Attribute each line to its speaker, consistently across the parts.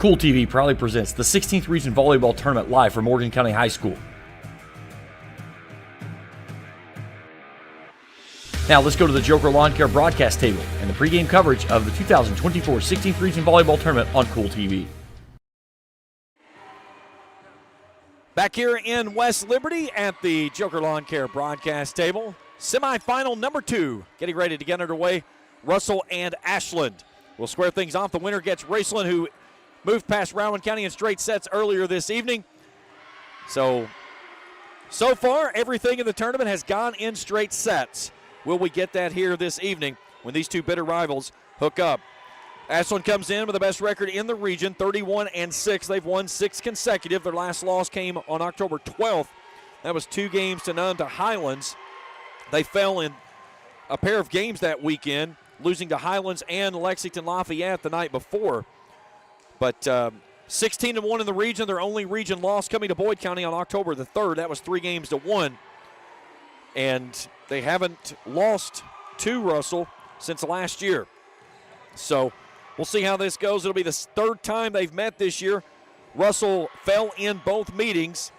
Speaker 1: Kool TV proudly presents the 16th Region Volleyball Tournament live from Morgan County High School. Now let's go to the Joker Lawn Care broadcast table and the pregame coverage of the 2024 16th Region Volleyball Tournament on Kool TV.
Speaker 2: Back here in West Liberty at the Joker Lawn Care broadcast table. Semifinal number 2 getting ready to get underway. Russell and Ashland will square things off. The winner gets Raceland, who moved past Rowan County in straight sets earlier this evening. So far, everything in the tournament has gone in straight sets. Will we get that here this evening when these two bitter rivals hook up? Ashland comes in with the best record in the region, 31-6. They've won 6 consecutive. Their last loss came on October 12th. That was 2-0 to Highlands. They fell in a pair of games that weekend, losing to Highlands and Lexington Lafayette the night before. But 16-1 in the region. Their only region loss coming to Boyd County on October the 3rd. That was 3-1. And they haven't lost to Russell since last year. So we'll see how this goes. It'll be the 3rd time they've met this year. Russell fell in both meetings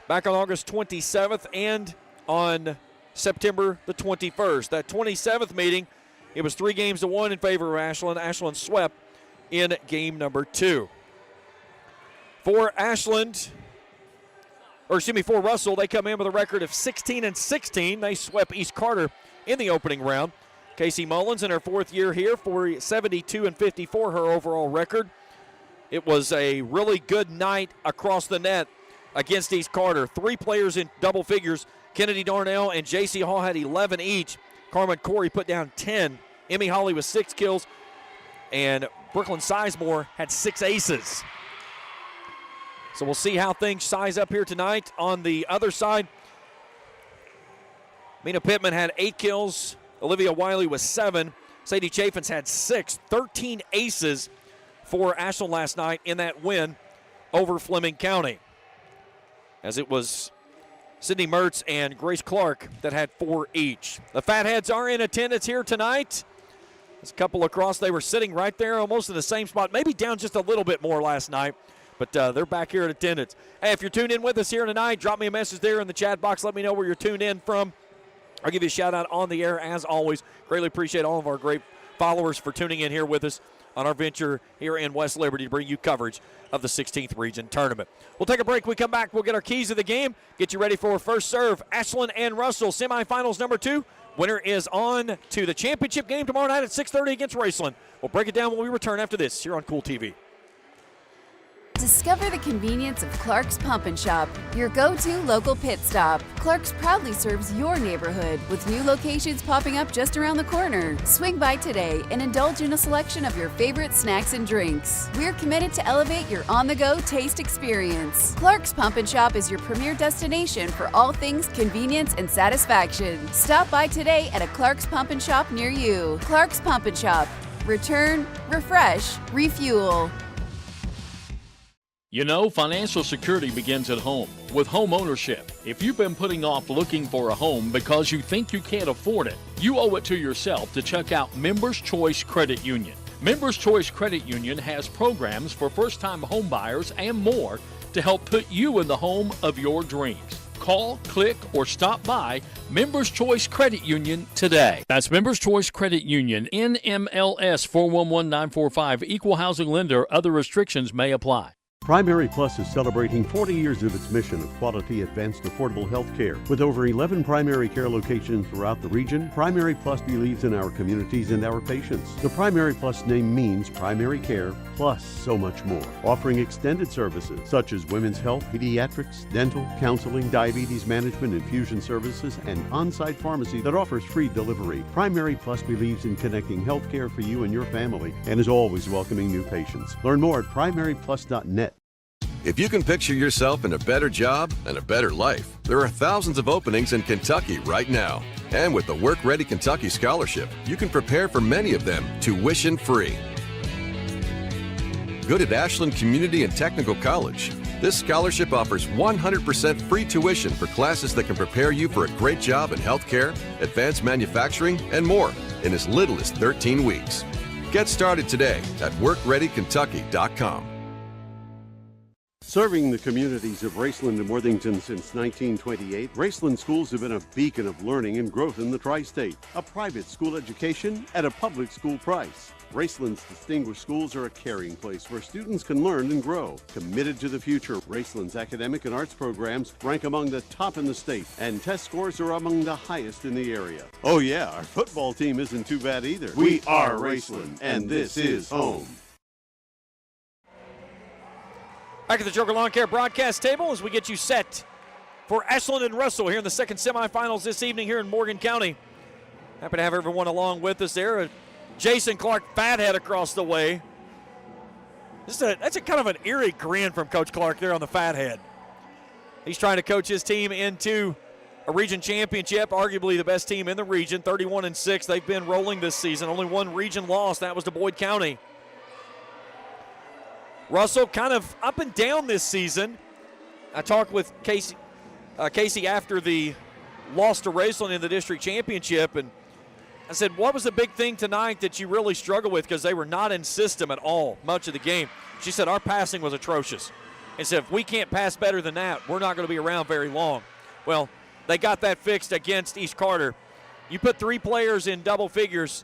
Speaker 2: back on August 27th and on September the 21st. That 27th meeting, it was 3-1 in favor of Ashland. Ashland swept in game number 2. For Russell, they come in with a record of 16-16. They swept East Carter in the opening round. Casey Mullins in her 4th year here for 72-54, her overall record. It was a really good night across the net against East Carter. 3 players in double figures. Kennedy Darnell and J.C. Hall had 11 each. Carmen Corey put down 10. Emmy Holly with 6 kills. And Brooklyn Sizemore had 6 aces. So we'll see how things size up here tonight. On the other side, Mina Pittman had 8 kills. Olivia Wiley with 7. Sadie Chaffins had 6. 13 aces for Ashland last night in that win over Fleming County. As it was Sydney Mertz and Grace Clark that had 4 each. The Fatheads are in attendance here tonight. There's a couple across. They were sitting right there almost in the same spot, maybe down just a little bit more last night. But they're back here in attendance. Hey, if you're tuned in with us here tonight, drop me a message there in the chat box. Let me know where you're tuned in from. I'll give you a shout-out on the air, as always. Greatly appreciate all of our great followers for tuning in here with us on our venture here in West Liberty to bring you coverage of the 16th Region Tournament. We'll take a break. When we come back, we'll get our keys of the game, get you ready for first serve. Ashland and Russell, semifinals number 2. Winner is on to the championship game tomorrow night at 6:30 against Raceland. We'll break it down when we return after this here on Kool TV.
Speaker 3: Discover the convenience of Clark's Pump and Shop, your go-to local pit stop. Clark's proudly serves your neighborhood with new locations popping up just around the corner. Swing by today and indulge in a selection of your favorite snacks and drinks. We're committed to elevate your on-the-go taste experience. Clark's Pump and Shop is your premier destination for all things convenience and satisfaction. Stop by today at a Clark's Pump and Shop near you. Clark's Pump and Shop. Return, refresh, refuel.
Speaker 4: You know, financial security begins at home with home ownership. If you've been putting off looking for a home because you think you can't afford it, you owe it to yourself to check out Members Choice Credit Union. Members Choice Credit Union has programs for first-time home buyers and more to help put you in the home of your dreams. Call, click, or stop by Members Choice Credit Union today. That's Members Choice Credit Union, NMLS 411945, Equal Housing Lender. Other restrictions may apply.
Speaker 5: Primary Plus is celebrating 40 years of its mission of quality, advanced, affordable health care. With over 11 primary care locations throughout the region, Primary Plus believes in our communities and our patients. The Primary Plus name means primary care plus so much more. Offering extended services such as women's health, pediatrics, dental, counseling, diabetes management, infusion services, and on-site pharmacy that offers free delivery. Primary Plus believes in connecting health care for you and your family and is always welcoming new patients. Learn more at primaryplus.net.
Speaker 6: If you can picture yourself in a better job and a better life, there are thousands of openings in Kentucky right now. And with the Work Ready Kentucky Scholarship, you can prepare for many of them tuition-free. Good at Ashland Community and Technical College. This scholarship offers 100% free tuition for classes that can prepare you for a great job in healthcare, advanced manufacturing, and more in as little as 13 weeks. Get started today at WorkReadyKentucky.com.
Speaker 5: Serving the communities of Raceland and Worthington since 1928, Raceland schools have been a beacon of learning and growth in the tri-state. A private school education at a public school price. Raceland's distinguished schools are a caring place where students can learn and grow. Committed to the future, Raceland's academic and arts programs rank among the top in the state, and test scores are among the highest in the area. Oh yeah, our football team isn't too bad either. We are Raceland, and this is home.
Speaker 2: Back at the Joker Lawn Care broadcast table as we get you set for Ashland and Russell here in the second semifinals this evening here in Morgan County. Happy to have everyone along with us there. Jason Clark, fathead across the way. That's a kind of an eerie grin from Coach Clark there on the fathead. He's trying to coach his team into a region championship, arguably the best team in the region, 31-6. They've been rolling this season. Only one region loss, that was to Boyd County. Russell kind of up and down this season. I talked with Casey after the loss to Raceland in the district championship, and I said, what was the big thing tonight that you really struggled with, because they were not in system at all much of the game? She said, our passing was atrocious. And said, if we can't pass better than that, we're not going to be around very long. Well, they got that fixed against East Carter. You put three players in double figures,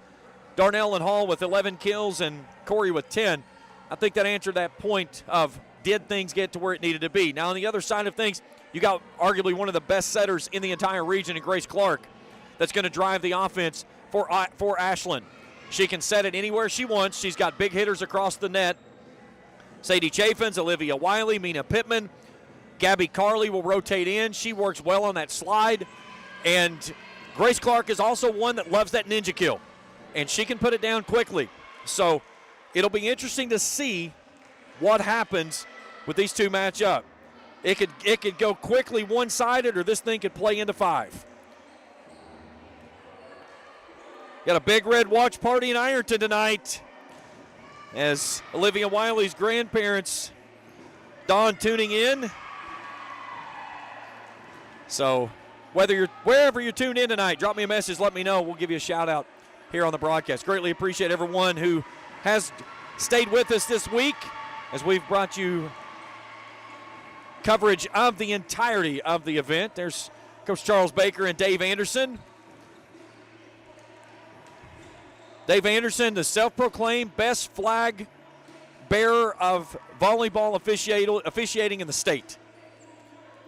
Speaker 2: Darnell and Hall with 11 kills and Corey with 10. I think that answered that point of, did things get to where it needed to be? Now, on the other side of things, you got arguably one of the best setters in the entire region in Grace Clark that's going to drive the offense for Ashland. She can set it anywhere she wants. She's got big hitters across the net. Sadie Chaffins, Olivia Wiley, Mina Pittman, Gabby Carley will rotate in. She works well on that slide. And Grace Clark is also one that loves that ninja kill, and she can put it down quickly. So it'll be interesting to see what happens with these two match up. It could go quickly one-sided, or this thing could play into 5. Got a big red watch party in Ironton tonight as Olivia Wiley's grandparents, Dawn, tuning in. So wherever you're tuned in tonight, drop me a message, let me know. We'll give you a shout out here on the broadcast. Greatly appreciate everyone who has stayed with us this week as we've brought you coverage of the entirety of the event. There's Coach Charles Baker and Dave Anderson. Dave Anderson, the self-proclaimed best flag bearer of volleyball officiating in the state.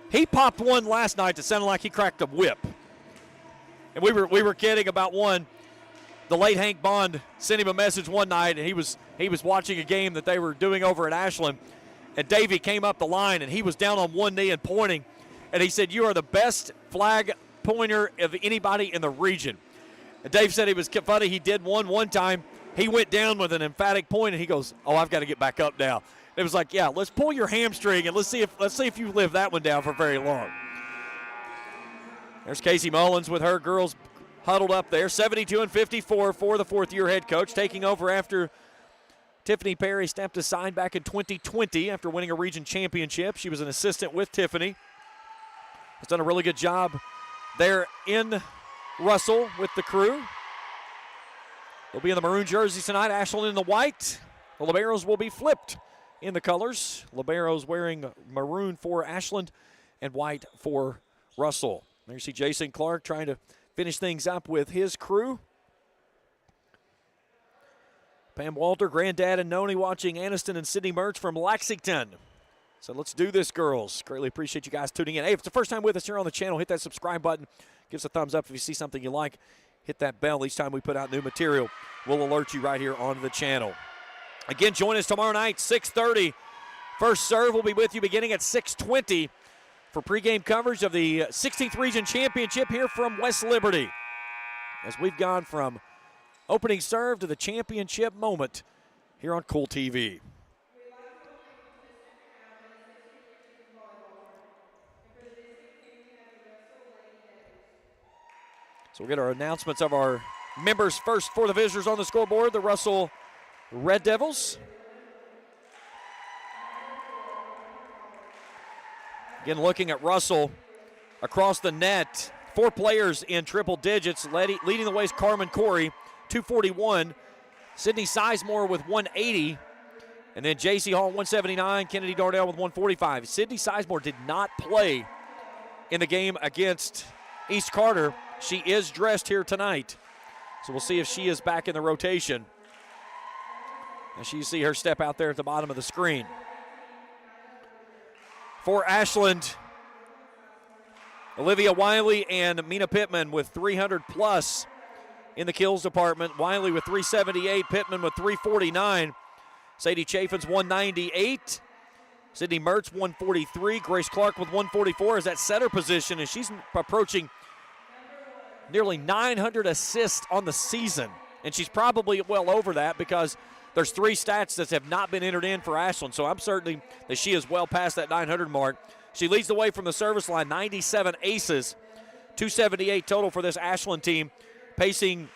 Speaker 2: He popped one last night that sounded like he cracked a whip. And we were kidding about one. The late Hank Bond sent him a message one night, and he was watching a game that they were doing over at Ashland. And Davey came up the line, and he was down on one knee and pointing. And he said, "You are the best flag pointer of anybody in the region." And Dave said it was funny. He did one time. He went down with an emphatic point, and he goes, "Oh, I've got to get back up now." It was like, yeah, let's pull your hamstring, and let's see if you live that one down for very long. There's Casey Mullins with her girls huddled up there, 72-54 for the fourth-year head coach, taking over after Tiffany Perry stepped aside back in 2020 after winning a region championship. She was an assistant with Tiffany. Has done a really good job there in Russell with the crew. They'll be in the maroon jerseys tonight, Ashland in the white. The liberos will be flipped in the colors. Liberos wearing maroon for Ashland and white for Russell. There you see Jason Clark trying to finish things up with his crew. Pam Walter, Granddad and Noni watching Anniston and Sydney Mertz from Lexington. So let's do this, girls. Greatly appreciate you guys tuning in. Hey, if it's the first time with us here on the channel, hit that subscribe button. Give us a thumbs up if you see something you like. Hit that bell each time we put out new material. We'll alert you right here on the channel. Again, join us tomorrow night, 6:30. First serve will be with you beginning at 6:20 for pregame coverage of the 16th Region Championship here from West Liberty. As we've gone from opening serve to the championship moment here on Kool TV. So we'll get our announcements of our members first for the visitors on the scoreboard, the Russell Red Devils. Again, looking at Russell across the net, 4 players in triple digits. Leading the way is Carmen Corey, 241. Sydney Sizemore with 180. And then J.C. Hall, 179. Kennedy Darnell with 145. Sydney Sizemore did not play in the game against East Carter. She is dressed here tonight. So we'll see if she is back in the rotation. As you see her step out there at the bottom of the screen. For Ashland, Olivia Wiley and Mina Pittman with 300 plus in the kills department. Wiley with 378, Pittman with 349. Sadie Chafin's 198. Sydney Mertz 143. Grace Clark with 144 is at center position, and she's approaching nearly 900 assists on the season. And she's probably well over that because there's 3 stats that have not been entered in for Ashland. So I'm certain that she is well past that 900 mark. She leads the way from the service line, 97 aces, 278 total for this Ashland team. Pacing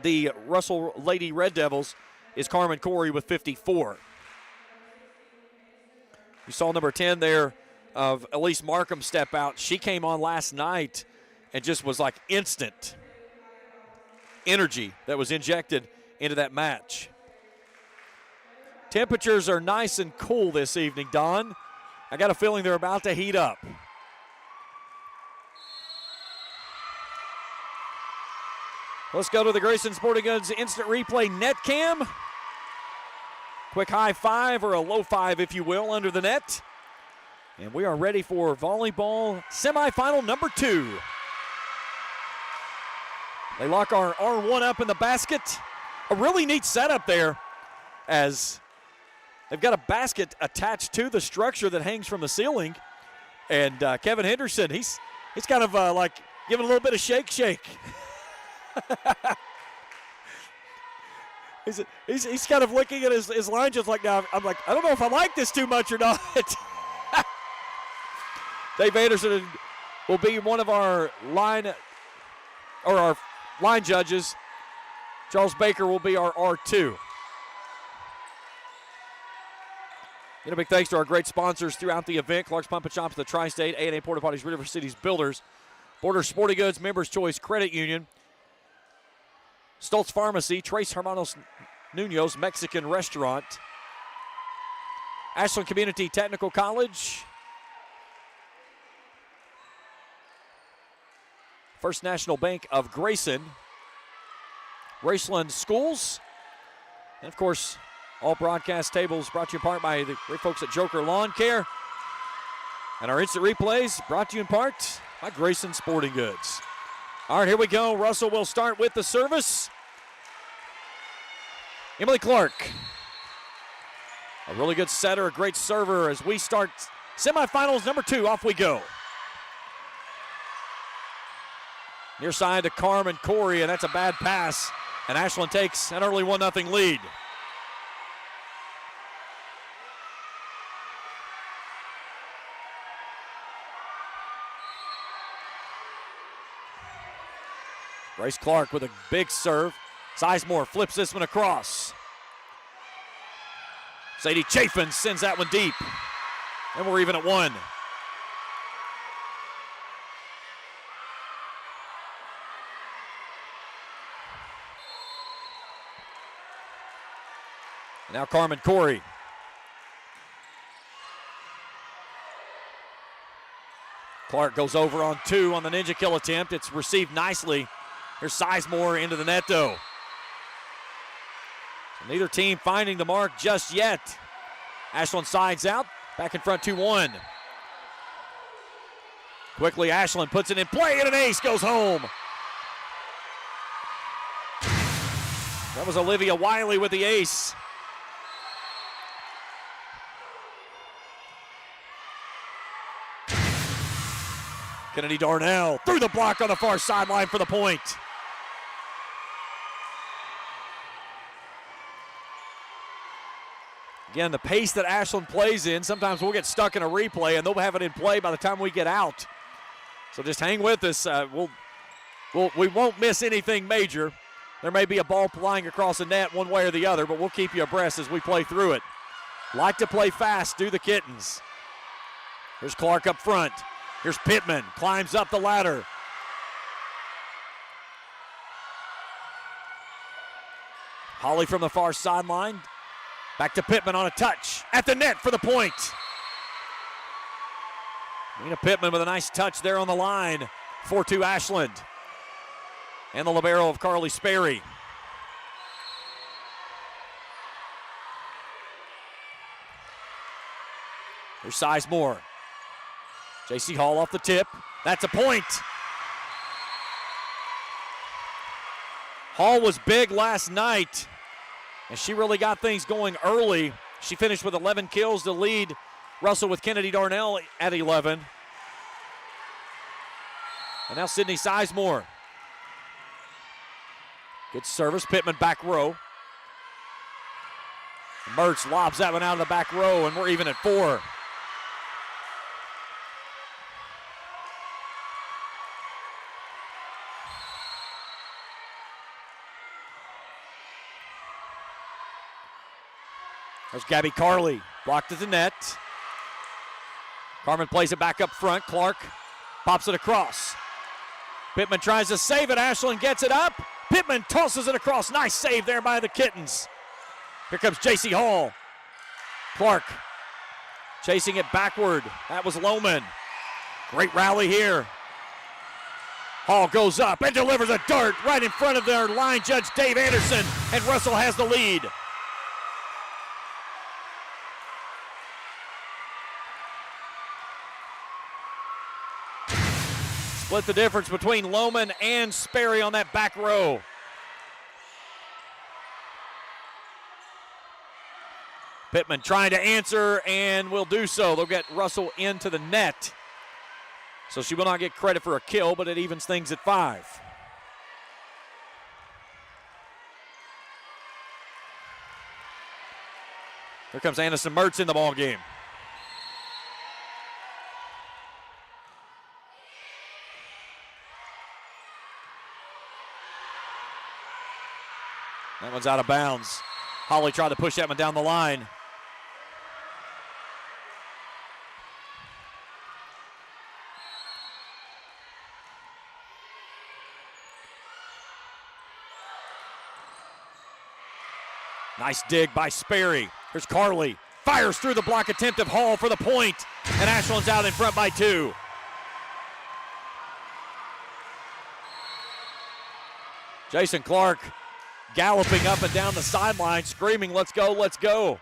Speaker 2: the Russell Lady Red Devils is Carmen Corey with 54. You saw number 10 there of Elise Markham step out. She came on last night and just was like instant energy that was injected into that match. Temperatures are nice and cool this evening, Don. I got a feeling they're about to heat up. Let's go to the Grayson Sporting Goods Instant Replay net cam. Quick high five or a low five, if you will, under the net. And we are ready for volleyball semifinal number 2. They lock our R1 up in the basket. A really neat setup there as they've got a basket attached to the structure that hangs from the ceiling. And Kevin Henderson, he's kind of like giving a little bit of shake. He's kind of looking at his line just like, now I'm like, I don't know if I like this too much or not. Dave Anderson will be one of our line judges. Charles Baker will be our R2. And a big thanks to our great sponsors throughout the event: Clark's Pump and Shops, the Tri-State, A&A Porta Potties, River Cities Builders, Border Sporting Goods, Members Choice Credit Union, Stoltz Pharmacy, Trace Hermanos Nuno's Mexican Restaurant, Ashland Community Technical College, First National Bank of Grayson, Graceland Schools, and of course, all broadcast tables brought to you in part by the great folks at Joker Lawn Care. And our instant replays brought to you in part by Grayson Sporting Goods. All right, here we go. Russell will start with the service. Emily Clark. A really good setter, a great server as we start semifinals number 2. Off we go. Near side to Carmen Corey, and that's a bad pass. And Ashland takes an early 1-0 lead. Grace Clark with a big serve. Sizemore flips this one across. Sadie Chafin sends that one deep. And we're even at 1. Now Carmen Corey. Clark goes over on 2 on the ninja kill attempt. It's received nicely. Here's Sizemore into the net, though. So neither team finding the mark just yet. Ashland sides out. Back in front 2-1. Quickly, Ashland puts it in play, and an ace goes home. That was Olivia Wiley with the ace. Kennedy Darnell through the block on the far sideline for the point. Again, the pace that Ashland plays in, sometimes we'll get stuck in a replay and they'll have it in play by the time we get out. So just hang with us. We won't miss anything major. There may be a ball flying across the net one way or the other, but we'll keep you abreast as we play through it. Like to play fast, do the Kittens. Here's Clark up front. Here's Pittman, climbs up the ladder. Holly from the far sideline. Back to Pittman on a touch. At the net for the point. Nina Pittman with a nice touch there on the line. 4-2 Ashland. And the libero of Carly Sperry. Here's Sizemore. J.C. Hall off the tip. That's a point. Hall was big last night, and she really got things going early. She finished with 11 kills to lead Russell with Kennedy Darnell at 11. And now Sydney Sizemore. Good service. Pittman back row. Mertz lobs that one out of the back row, and we're even at 4. There's Gabby Carley, blocked at the net. Carmen plays it back up front. Clark pops it across. Pittman tries to save it. Ashland gets it up. Pittman tosses it across. Nice save there by the Kittens. Here comes J.C. Hall. Clark chasing it backward. That was Lohman. Great rally here. Hall goes up and delivers a dart right in front of their line judge, Dave Anderson, and Russell has the lead. Split the difference between Lohman and Sperry on that back row. Pittman trying to answer and will do so. They'll get Russell into the net. So she will not get credit for a kill, but it evens things at 5. Here comes Anderson Mertz in the ball game. That one's out of bounds. Holly tried to push that one down the line. Nice dig by Sperry. Here's Carley. Fires through the block attempt of Hall for the point. And Ashland's out in front by 2. Jason Clark galloping up and down the sideline, screaming, let's go, let's go.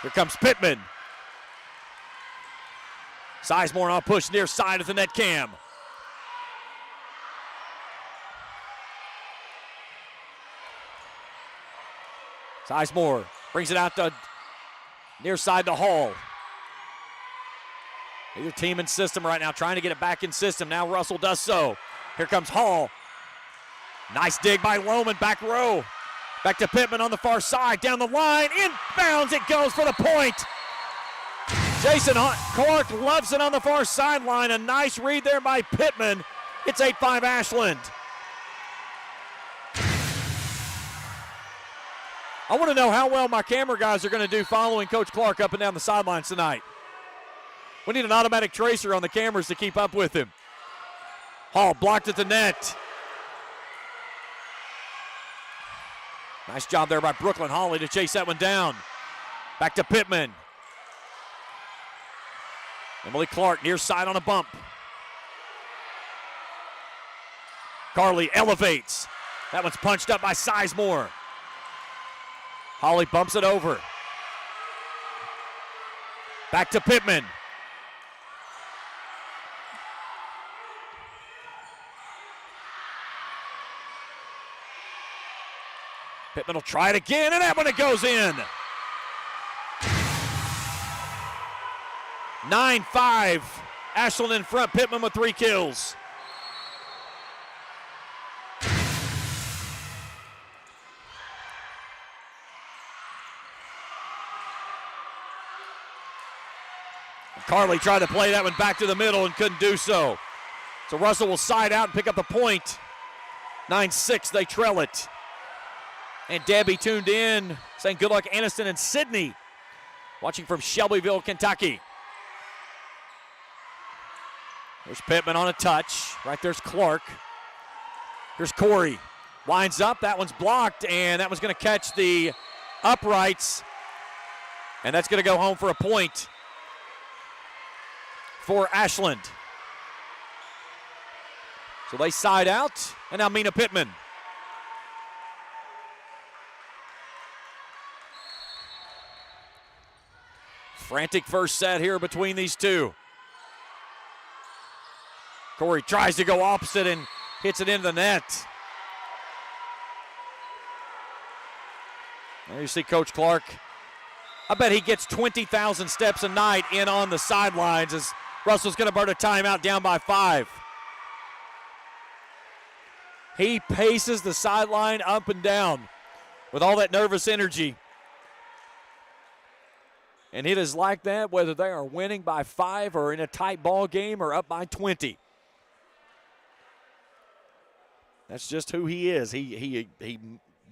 Speaker 2: Here comes Pittman. Sizemore on a push near side of the net cam. Sizemore brings it out to near side to Hall. Your team in system right now, trying to get it back in system. Now Russell does so. Here comes Hall. Nice dig by Lohman, back row. Back to Pittman on the far side, down the line, inbounds, it goes for the point. Jason Clark loves it on the far sideline. A nice read there by Pittman. It's 8-5 Ashland. I want to know how well my camera guys are going to do following Coach Clark up and down the sidelines tonight. We need an automatic tracer on the cameras to keep up with him. Hall blocked at the net. Nice job there by Brooklyn Holly to chase that one down. Back to Pittman. Emily Clark near side on a bump. Carley elevates. That one's punched up by Sizemore. Holly bumps it over. Back to Pittman. Pittman will try it again, and that one it goes in. 9-5. Ashland in front. Pittman with 3 kills. Carley tried to play that one back to the middle and couldn't do so. So Russell will side out and pick up the point. 9-6, they trail it. And Debbie tuned in, saying good luck Aniston and Sydney. Watching from Shelbyville, Kentucky. There's Pittman on a touch. Right there's Clark. Here's Corey. Winds up. That one's blocked, and that one's going to catch the uprights. And that's going to go home for a point for Ashland. So they side out, and now Mina Pittman. Frantic first set here between these two. Corey tries to go opposite and hits it into the net. There you see Coach Clark. I bet he gets 20,000 steps a night in on the sidelines as Russell's going to burn a timeout down by 5. He paces the sideline up and down with all that nervous energy. And it is like that whether they are winning by 5 or in a tight ball game or up by 20. That's just who he is. He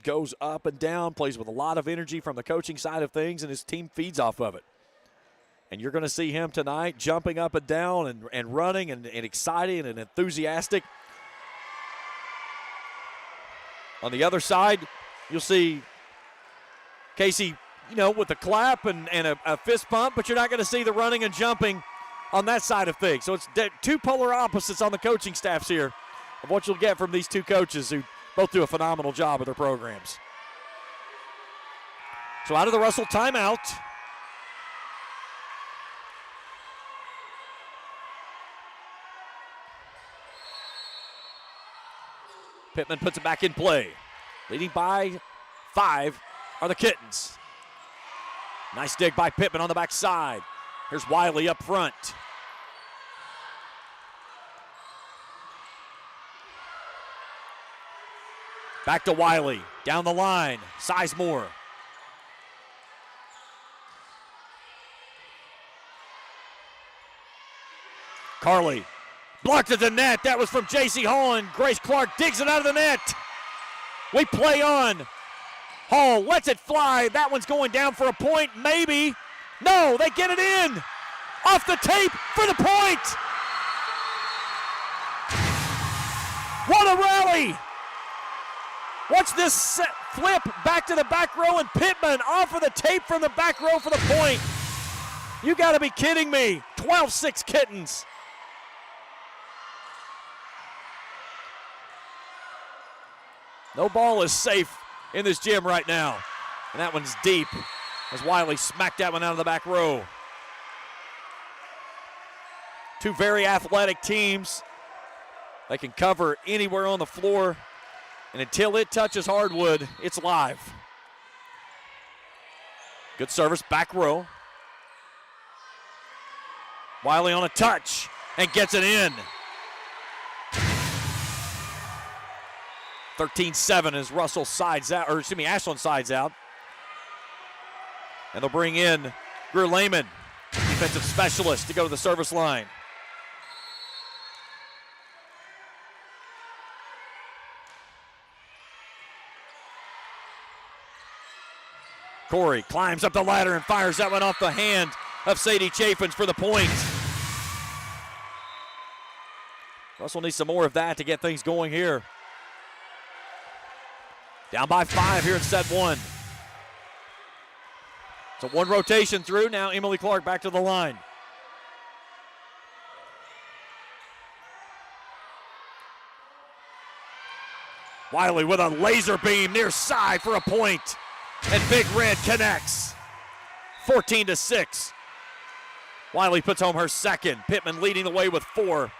Speaker 2: goes up and down, plays with a lot of energy from the coaching side of things, and his team feeds off of it. And you're going to see him tonight jumping up and down and running and excited and enthusiastic. On the other side, you'll see Casey, with a clap and a fist pump, but you're not going to see the running and jumping on that side of things. So it's two polar opposites on the coaching staffs here of what you'll get from these two coaches who both do a phenomenal job with their programs. So out of the Russell timeout, Pittman puts it back in play. Leading by 5 are the Kittens. Nice dig by Pittman on the backside. Here's Wiley up front. Back to Wiley. Down the line. Sizemore. Carly. Blocked at the net. That was from J.C. Hall, and Grace Clark digs it out of the net. We play on. Hall lets it fly. That one's going down for a point, maybe. No, they get it in. Off the tape for the point. What a rally. Watch this flip back to the back row, and Pittman off of the tape from the back row for the point. You got to be kidding me. 12-6 Kittens. No ball is safe in this gym right now. And that one's deep as Wiley smacked that one out of the back row. Two very athletic teams. They can cover anywhere on the floor. And until it touches hardwood, it's live. Good service, back row. Wiley on a touch and gets it in. 13-7 as Russell sides out, Ashland sides out. And they'll bring in Greer Lehman, defensive specialist, to go to the service line. Corey climbs up the ladder and fires that one off the hand of Sadie Chaffins for the point. Russell needs some more of that to get things going here. Down by 5 here in set 1. So one rotation through. Now Emily Clark back to the line. Wiley with a laser beam near side for a point. And Big Red connects. 14-6. Wiley puts home her second. Pittman leading the way with 4.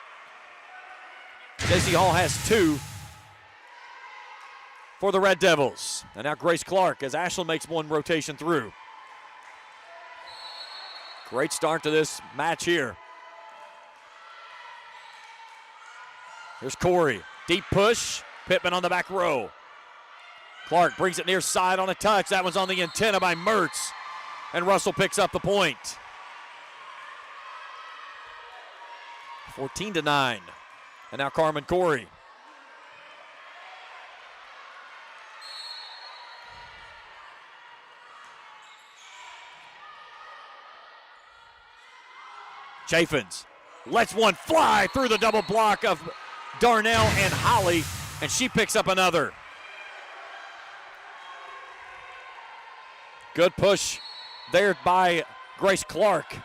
Speaker 2: J.C. Hall has 2 for the Red Devils. And now Grace Clark as Ashland makes one rotation through. Great start to this match here. Here's Corey. Deep push. Pittman on the back row. Clark brings it near side on a touch. That one's on the antenna by Mertz. And Russell picks up the point. 14-9. And now Carmen Corey. Chaffins lets one fly through the double block of Darnell and Holly, and she picks up another. Good push there by Grace Clark.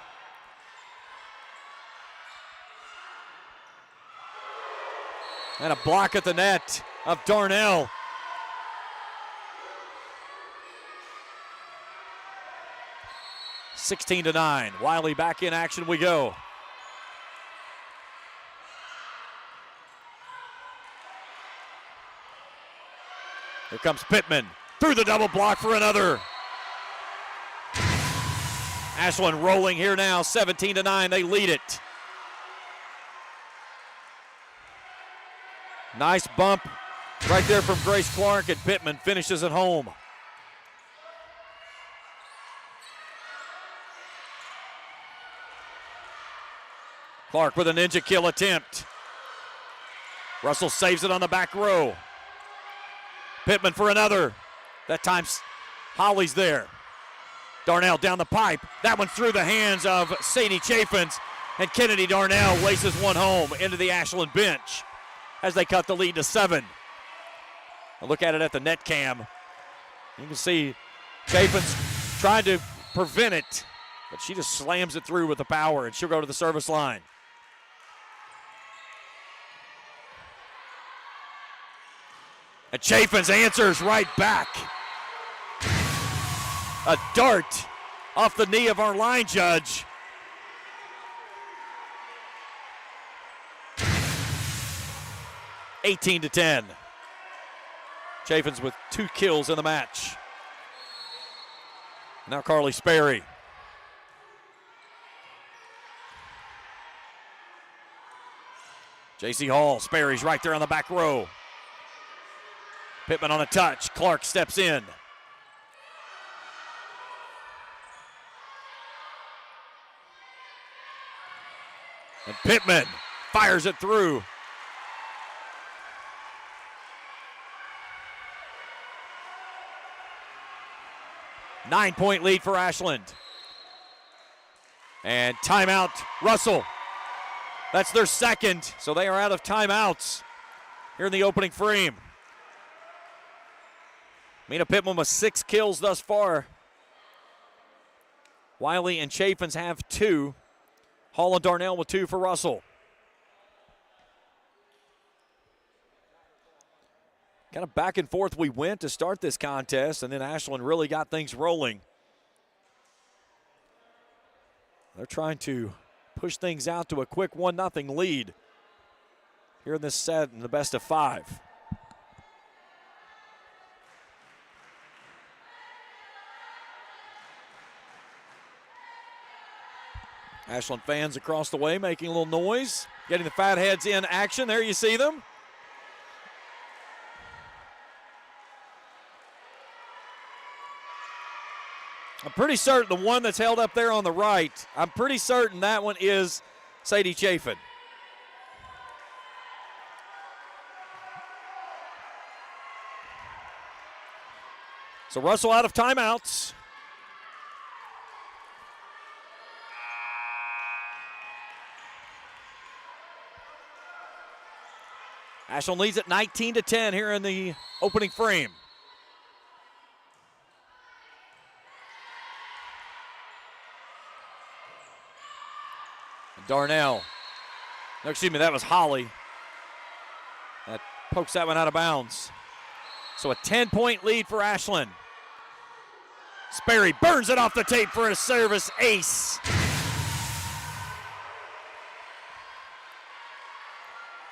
Speaker 2: And a block at the net of Darnell. (16-9). Wiley back in action we go. Here comes Pittman through the double block for another. Ashland rolling here now, 17-9. They lead it. Nice bump right there from Grace Clark, and Pittman finishes at home. Clark with a ninja kill attempt. Russell saves it on the back row. Pittman for another. That time Holly's there. Darnell down the pipe. That one through the hands of Sadie Chaffins, and Kennedy Darnell laces one home into the Ashland bench as they cut the lead to 7. A look at it at the net cam. You can see Chaffins trying to prevent it, but she just slams it through with the power, and she'll go to the service line. And Chaffins answers right back. A dart off the knee of our line judge. (18-10). Chaffins with 2 kills in the match. Now Carly Sperry. J.C. Hall, Sperry's right there on the back row. Pittman on a touch. Clark steps in. And Pittman fires it through. Nine-point lead for Ashland. And timeout, Russell. That's their second, so they are out of timeouts here in the opening frame. Mina Pittman with 6 kills thus far. Wiley and Chaffins have 2. Hall and Darnell with 2 for Russell. Kind of back and forth we went to start this contest, and then Ashland really got things rolling. They're trying to push things out to a quick 1-0 lead here in this set in the best of 5. Ashland fans across the way making a little noise, getting the Fatheads in action. There you see them. I'm pretty certain the one that's held up there on the right, I'm pretty certain that one is Sadie Chaffin. So Russell out of timeouts. Ashland leads at 19-10 here in the opening frame. Darnell. No, excuse me, that was Holly. That pokes that one out of bounds. So a 10-point lead for Ashland. Sperry burns it off the tape for a service ace.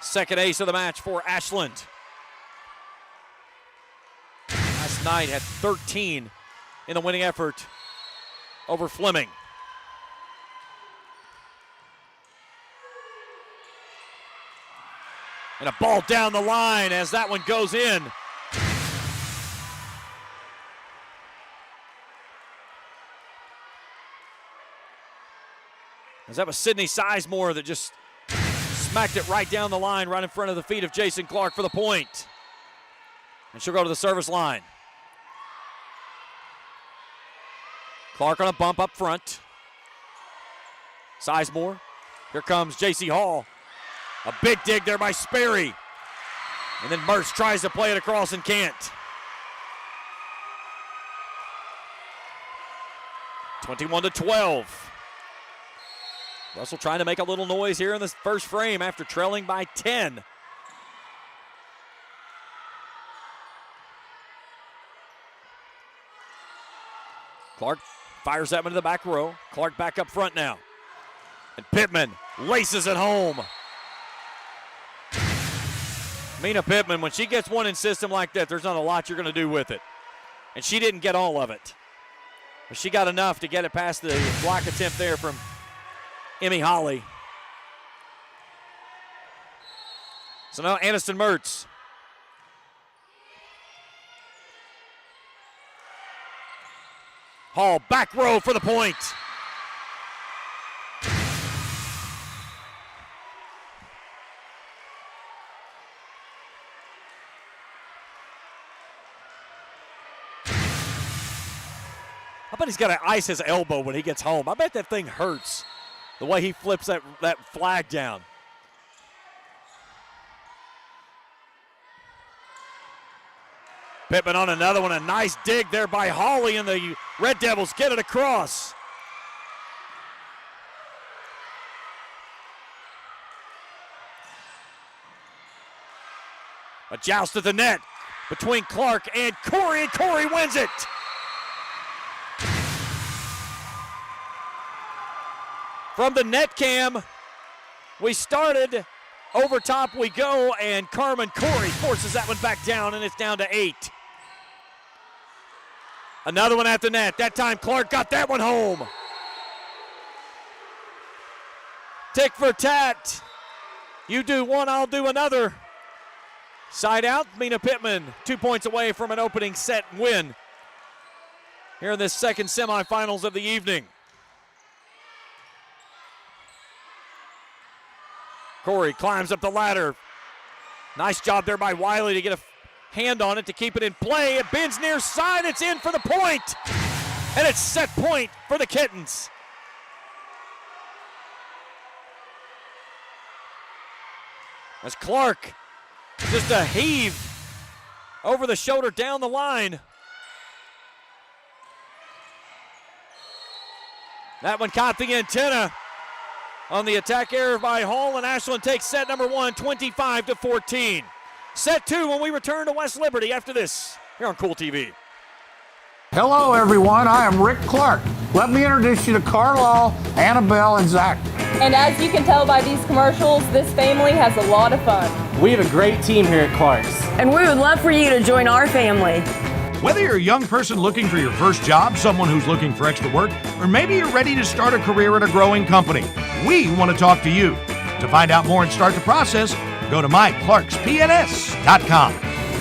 Speaker 2: Second ace of the match for Ashland. Last night had 13 in the winning effort over Fleming. And a ball down the line as that one goes in. As that was Sydney Sizemore that just smacked it right down the line, right in front of the feet of Jason Clark for the point. And she'll go to the service line. Clark on a bump up front. Sizemore. Here comes J.C. Hall. A big dig there by Sperry. And then Mertz tries to play it across and can't. 21-12. Russell trying to make a little noise here in this first frame after trailing by 10. Clark fires that one to the back row. Clark back up front now. And Pittman laces it home. Mina Pittman, when she gets one in system like that, there's not a lot you're going to do with it. And she didn't get all of it. But she got enough to get it past the block attempt there from Emmy Holly. So now Aniston Mertz. Hall back row for the point. I bet he's got to ice his elbow when he gets home. I bet that thing hurts the way he flips that flag down. Pittman on another one. A nice dig there by Hawley, and the Red Devils get it across. A joust at the net between Clark and Corey wins it. From the net cam, we started, over top we go, and Carmen Corey forces that one back down, and it's down to 8. Another one at the net. That time Clark got that one home. Tick for tat. You do one, I'll do another. Side out, Mina Pittman 2 points away from an opening set win here in this second semifinals of the evening. Corey climbs up the ladder. Nice job there by Wiley to get a hand on it to keep it in play. It bends near side. It's in for the point. And it's set point for the Kittens. As Clark just a heave over the shoulder down the line. That one caught the antenna on the attack error by Hall, and Ashland takes set number 1, 25-14. Set 2 when we return to West Liberty after this here on Kool TV.
Speaker 7: Hello, everyone. I am Rick Clark. Let me introduce you to Carlisle, Annabelle, and Zach.
Speaker 8: And as you can tell by these commercials, this family has a lot of fun.
Speaker 9: We have a great team here at Clark's.
Speaker 10: And we would love for you to join our family.
Speaker 11: Whether you're a young person looking for your first job, someone who's looking for extra work, or maybe you're ready to start a career at a growing company, we want to talk to you. To find out more and start the process, go to myclarkspns.com.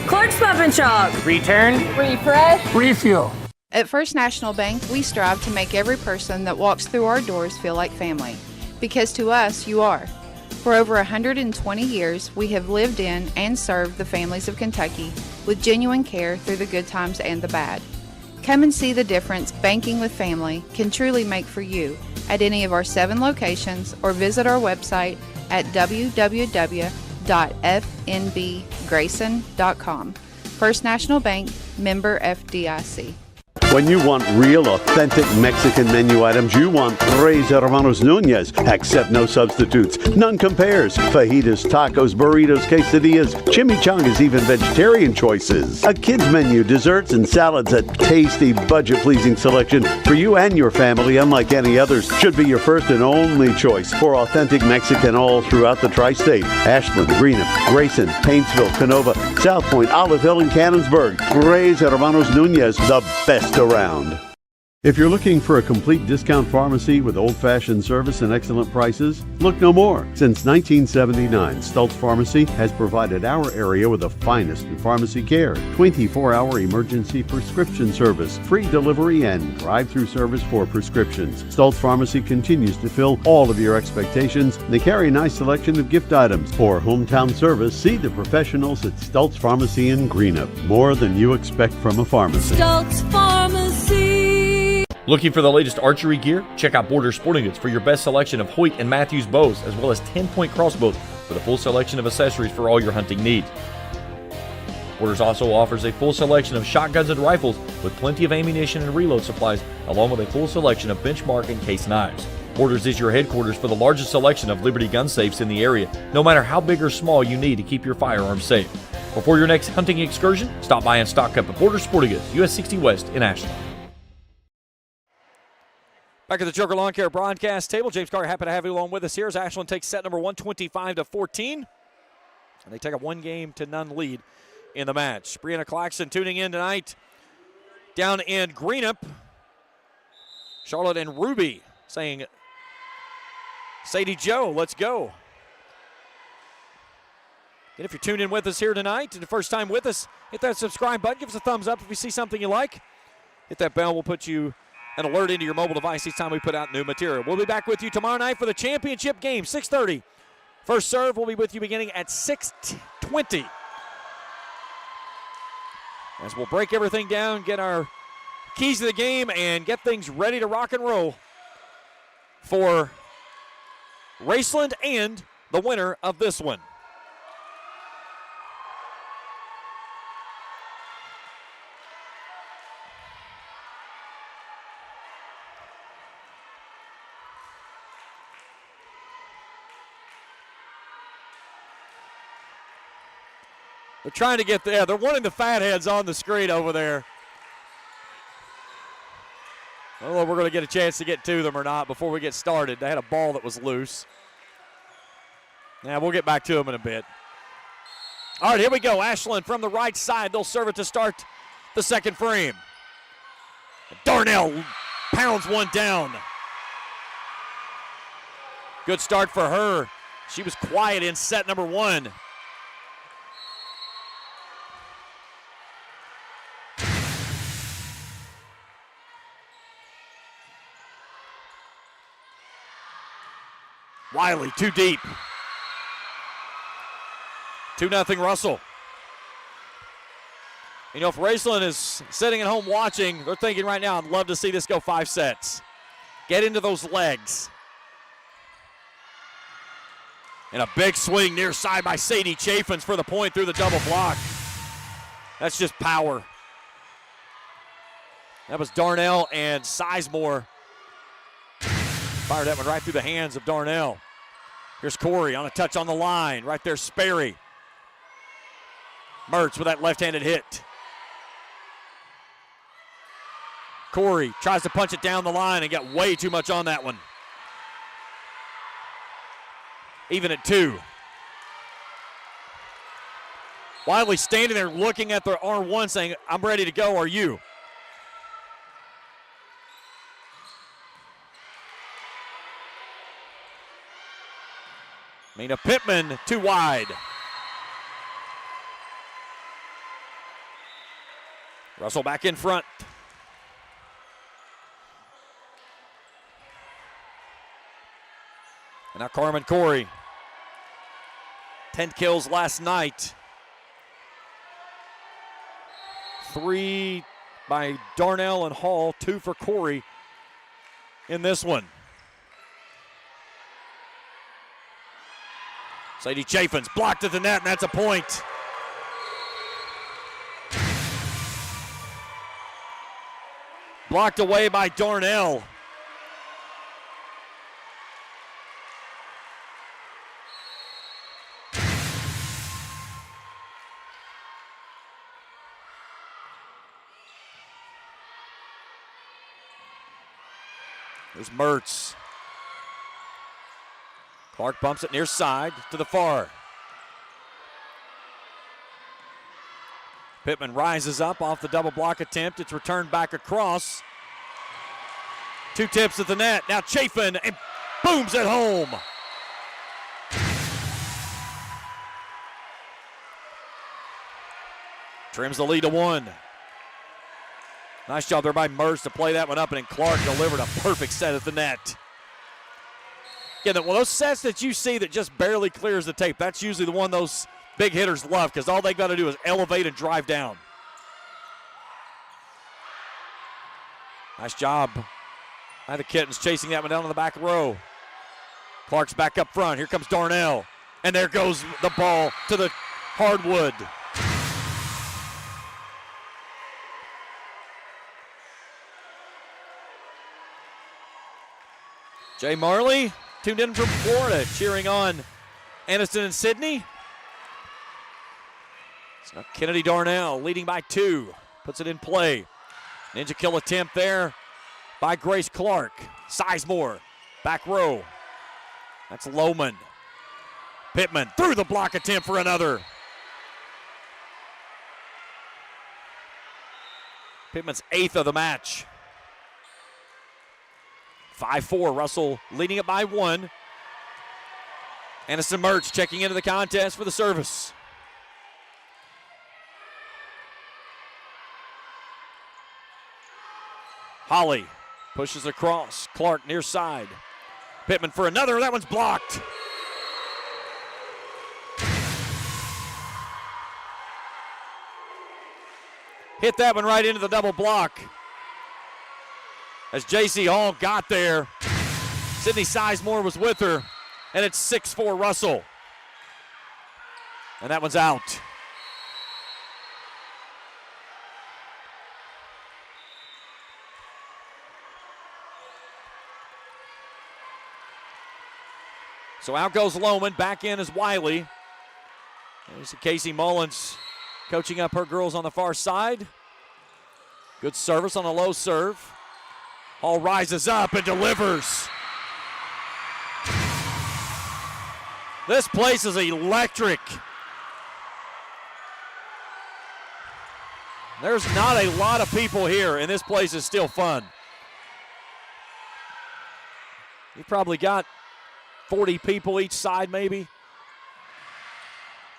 Speaker 10: Clark's Pump and Shop.
Speaker 9: Return.
Speaker 8: Refresh.
Speaker 7: Refuel.
Speaker 12: At First National Bank, we strive to make every person that walks through our doors feel like family. Because to us, you are. For over 120 years, we have lived in and served the families of Kentucky with genuine care through the good times and the bad. Come and see the difference banking with family can truly make for you at any of our 7 locations, or visit our website at www.fnbgrayson.com. First National Bank, member FDIC.
Speaker 5: When you want real, authentic Mexican menu items, you want Tres Hermanos Nunez. Accept no substitutes. None compares. Fajitas, tacos, burritos, quesadillas, chimichangas, even vegetarian choices. A kids menu, desserts and salads, a tasty, budget-pleasing selection for you and your family, unlike any others. Should be your first and only choice for authentic Mexican all throughout the tri-state. Ashland, Greenup, Grayson, Paintsville, Canova, South Point, Olive Hill, and Cannonsburg. Tres Hermanos Nunez, the best around. If you're looking for a complete discount pharmacy with old-fashioned service and excellent prices, look no more. Since 1979, Stultz Pharmacy has provided our area with the finest in pharmacy care, 24-hour emergency prescription service, free delivery, and drive-through service for prescriptions. Stultz Pharmacy continues to fill all of your expectations. They carry a nice selection of gift items. For hometown service, see the professionals at Stultz Pharmacy in Greenup. More than you expect from a pharmacy.
Speaker 10: Stultz Pharmacy.
Speaker 1: Looking for the latest archery gear? Check out Border Sporting Goods for your best selection of Hoyt and Matthews bows, as well as 10-point crossbows with a full selection of accessories for all your hunting needs. Borders also offers a full selection of shotguns and rifles with plenty of ammunition and reload supplies, along with a full selection of benchmark and case knives. Borders is your headquarters for the largest selection of Liberty gun safes in the area, no matter how big or small you need to keep your firearms safe. Before your next hunting excursion, stop by and stock up at Borders Sporting Goods, US 60 West in Ashland.
Speaker 2: Back at the Joker Lawn Care broadcast table, James Carter, happy to have you along with us here as Ashland takes set number 125-14. And they take a 1-0 lead in the match. Brianna Claxton tuning in tonight down in Greenup. Charlotte and Ruby saying, Sadie Joe, let's go. And if you're tuned in with us here tonight and the first time with us, hit that subscribe button. Give us a thumbs up if you see something you like. Hit that bell. We'll put you an alert into your mobile device each time we put out new material. We'll be back with you tomorrow night for the championship game, 6:30. First serve, we'll be with you beginning at 6:20. As we'll break everything down, get our keys to the game, and get things ready to rock and roll for Raceland and the winner of this one. They're trying to get there. They're wanting the fatheads on the screen over there. I don't know if we're going to get a chance to get to them or not before we get started. They had a ball that was loose. Yeah, we'll get back to them in a bit. All right, here we go. Ashland from the right side. They'll serve it to start the second frame. Darnell pounds one down. Good start for her. She was quiet in set number 1. Wiley, too deep. 2-0 Russell. You know, if Raceland is sitting at home watching, they're thinking right now, I'd love to see this go 5 sets. Get into those legs. And a big swing near side by Sadie Chaffins for the point through the double block. That's just power. That was Darnell, and Sizemore fired that one right through the hands of Darnell. Here's Corey on a touch on the line. Right there, Sperry. Mertz with that left-handed hit. Corey tries to punch it down the line and got way too much on that one. Even at 2. Wiley standing there looking at the R1 saying, I'm ready to go, are you? Mina Pittman too wide. Russell back in front. And now Carmen Corey. 10 kills last night. 3 by Darnell and Hall, 2 for Corey in this one. Sadie Chaffins blocked at the net, and that's a point. Blocked away by Darnell. There's Mertz. Clark bumps it near side to the far. Pittman rises up off the double block attempt. It's returned back across. 2 tips at the net. Now Chafin, and booms it home. Trims the lead to 1. Nice job there by Mertz to play that one up, and then Clark delivered a perfect set at the net. Again, well, those sets that you see that just barely clears the tape, that's usually the one those big hitters love, because all they got to do is elevate and drive down. Nice job by the Kittens chasing that one down on the back row. Clark's back up front. Here comes Darnell. And there goes the ball to the hardwood. Jay Marley tuned in from Florida, cheering on Aniston and Sydney. So Kennedy Darnell leading by 2, puts it in play. Ninja kill attempt there by Grace Clark. Sizemore, back row. That's Lohman. Pittman through the block attempt for another. Pittman's 8th of the match. 5-4, Russell leading it by 1. Aniston Mertz checking into the contest for the service. Holly pushes across. Clark near side. Pittman for another. That one's blocked. Hit that one right into the double block. As J.C. Hall got there, Sydney Sizemore was with her, and it's 6-4 Russell. And that one's out. So out goes Lohman. Back in is Wiley. There's Casey Mullins coaching up her girls on the far side. Good service on a low serve. Hall rises up and delivers. This place is electric. There's not a lot of people here, and this place is still fun. You probably got 40 people each side, maybe.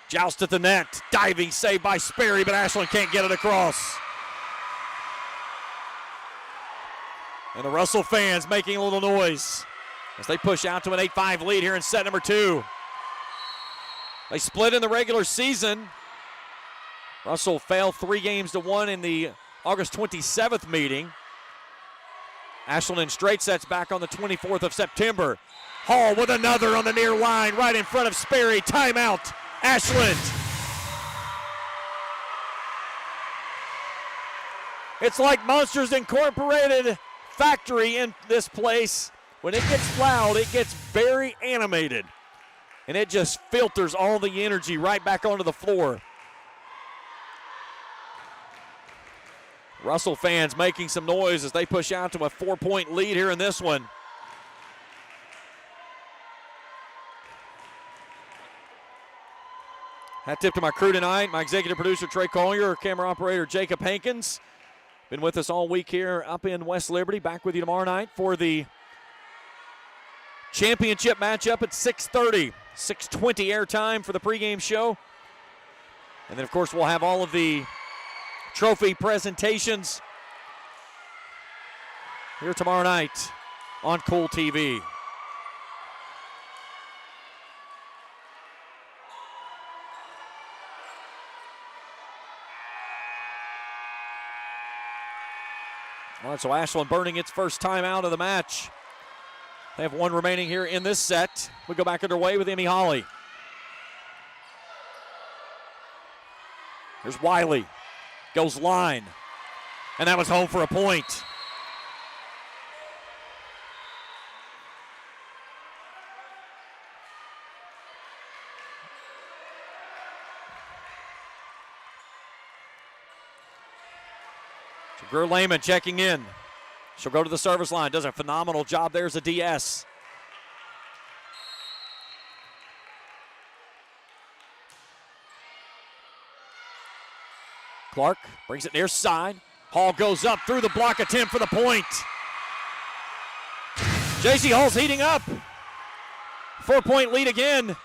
Speaker 2: Joust at the net. Diving save by Sperry, but Ashland can't get it across. And the Russell fans making a little noise as they push out to an 8-5 lead here in set number 2. They split in the regular season. Russell fell 3-1 in the August 27th meeting. Ashland in straight sets back on the 24th of September. Hall with another on the near line, right in front of Sperry. Timeout, Ashland. It's like Monsters Incorporated factory in this place. When it gets loud, it gets very animated. And it just filters all the energy right back onto the floor. Russell fans making some noise as they push out to a 4-point lead here in this one. Hat tip to my crew tonight, my executive producer Trey Collier, camera operator Jacob Hankins. Been with us all week here up in West Liberty. Back with you tomorrow night for the championship matchup at 6:30. 6:20 airtime for the pregame show. And then, of course, we'll have all of the trophy presentations here tomorrow night on Kool TV. All right, so Ashland burning its first time out of the match. They have one remaining here in this set. We go back underway with Emmy Holly. Here's Wiley. Goes line. And that was home for a point. Greer Lehman checking in. She'll go to the service line. Does a phenomenal job there as a DS. Clark brings it near side. Hall goes up through the block attempt for the point. J.C. Hall's heating up. 4-point lead again.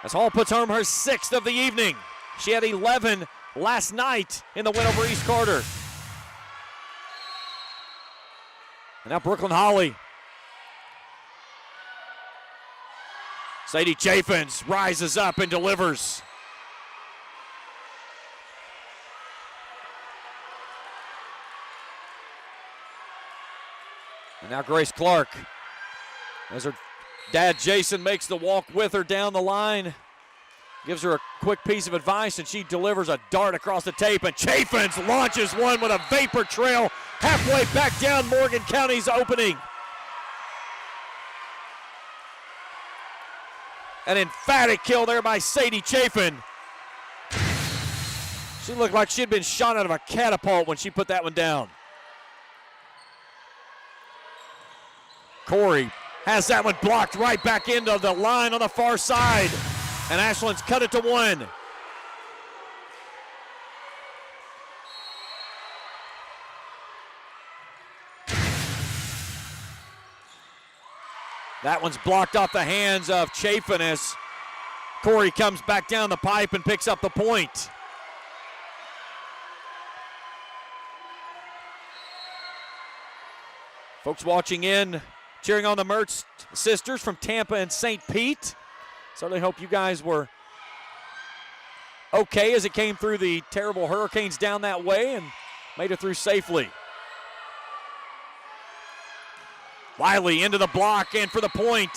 Speaker 2: As Hall puts home her 6th of the evening. She had 11 last night in the win over East Carter. And now Brooklyn Holly. Sadie Chaffins rises up and delivers. And now Grace Clark, as her dad Jason makes the walk with her down the line. Gives her a quick piece of advice, and she delivers a dart across the tape, and Chaffins launches one with a vapor trail halfway back down Morgan County's opening. An emphatic kill there by Sadie Chafin. She looked like she'd been shot out of a catapult when she put that one down. Corey has that one blocked right back into the line on the far side. And Ashland's cut it to 1. That one's blocked off the hands of Chafin as Corey comes back down the pipe and picks up the point. Folks watching in, cheering on the Mertz sisters from Tampa and St. Pete. Certainly hope you guys were okay as it came through the terrible hurricanes down that way and made it through safely. Wiley into the block and for the point.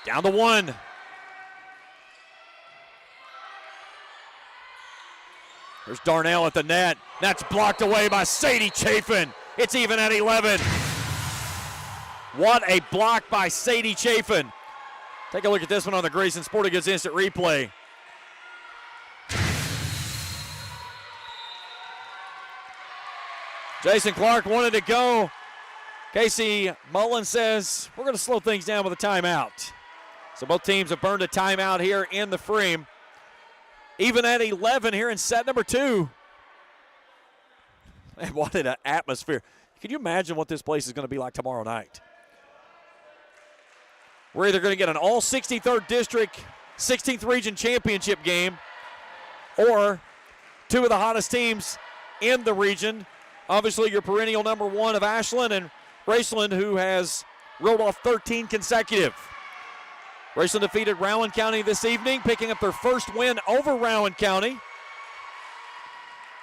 Speaker 2: Down to 1. There's Darnell at the net. That's blocked away by Sadie Chafin. It's even at 11. What a block by Sadie Chafin. Take a look at this one on the Grayson Sporting Goods Instant Replay. Jason Clark wanted to go. Casey Mullen says, we're going to slow things down with a timeout. So both teams have burned a timeout here in the frame. Even at 11 here in set number 2. Man, what an atmosphere. Can you imagine what this place is going to be like tomorrow night? We're either going to get an all 63rd District 16th Region Championship game or 2 of the hottest teams in the region. Obviously, your perennial number 1 of Ashland and Raceland, who has rolled off 13 consecutive. Raceland defeated Rowan County this evening, picking up their first win over Rowan County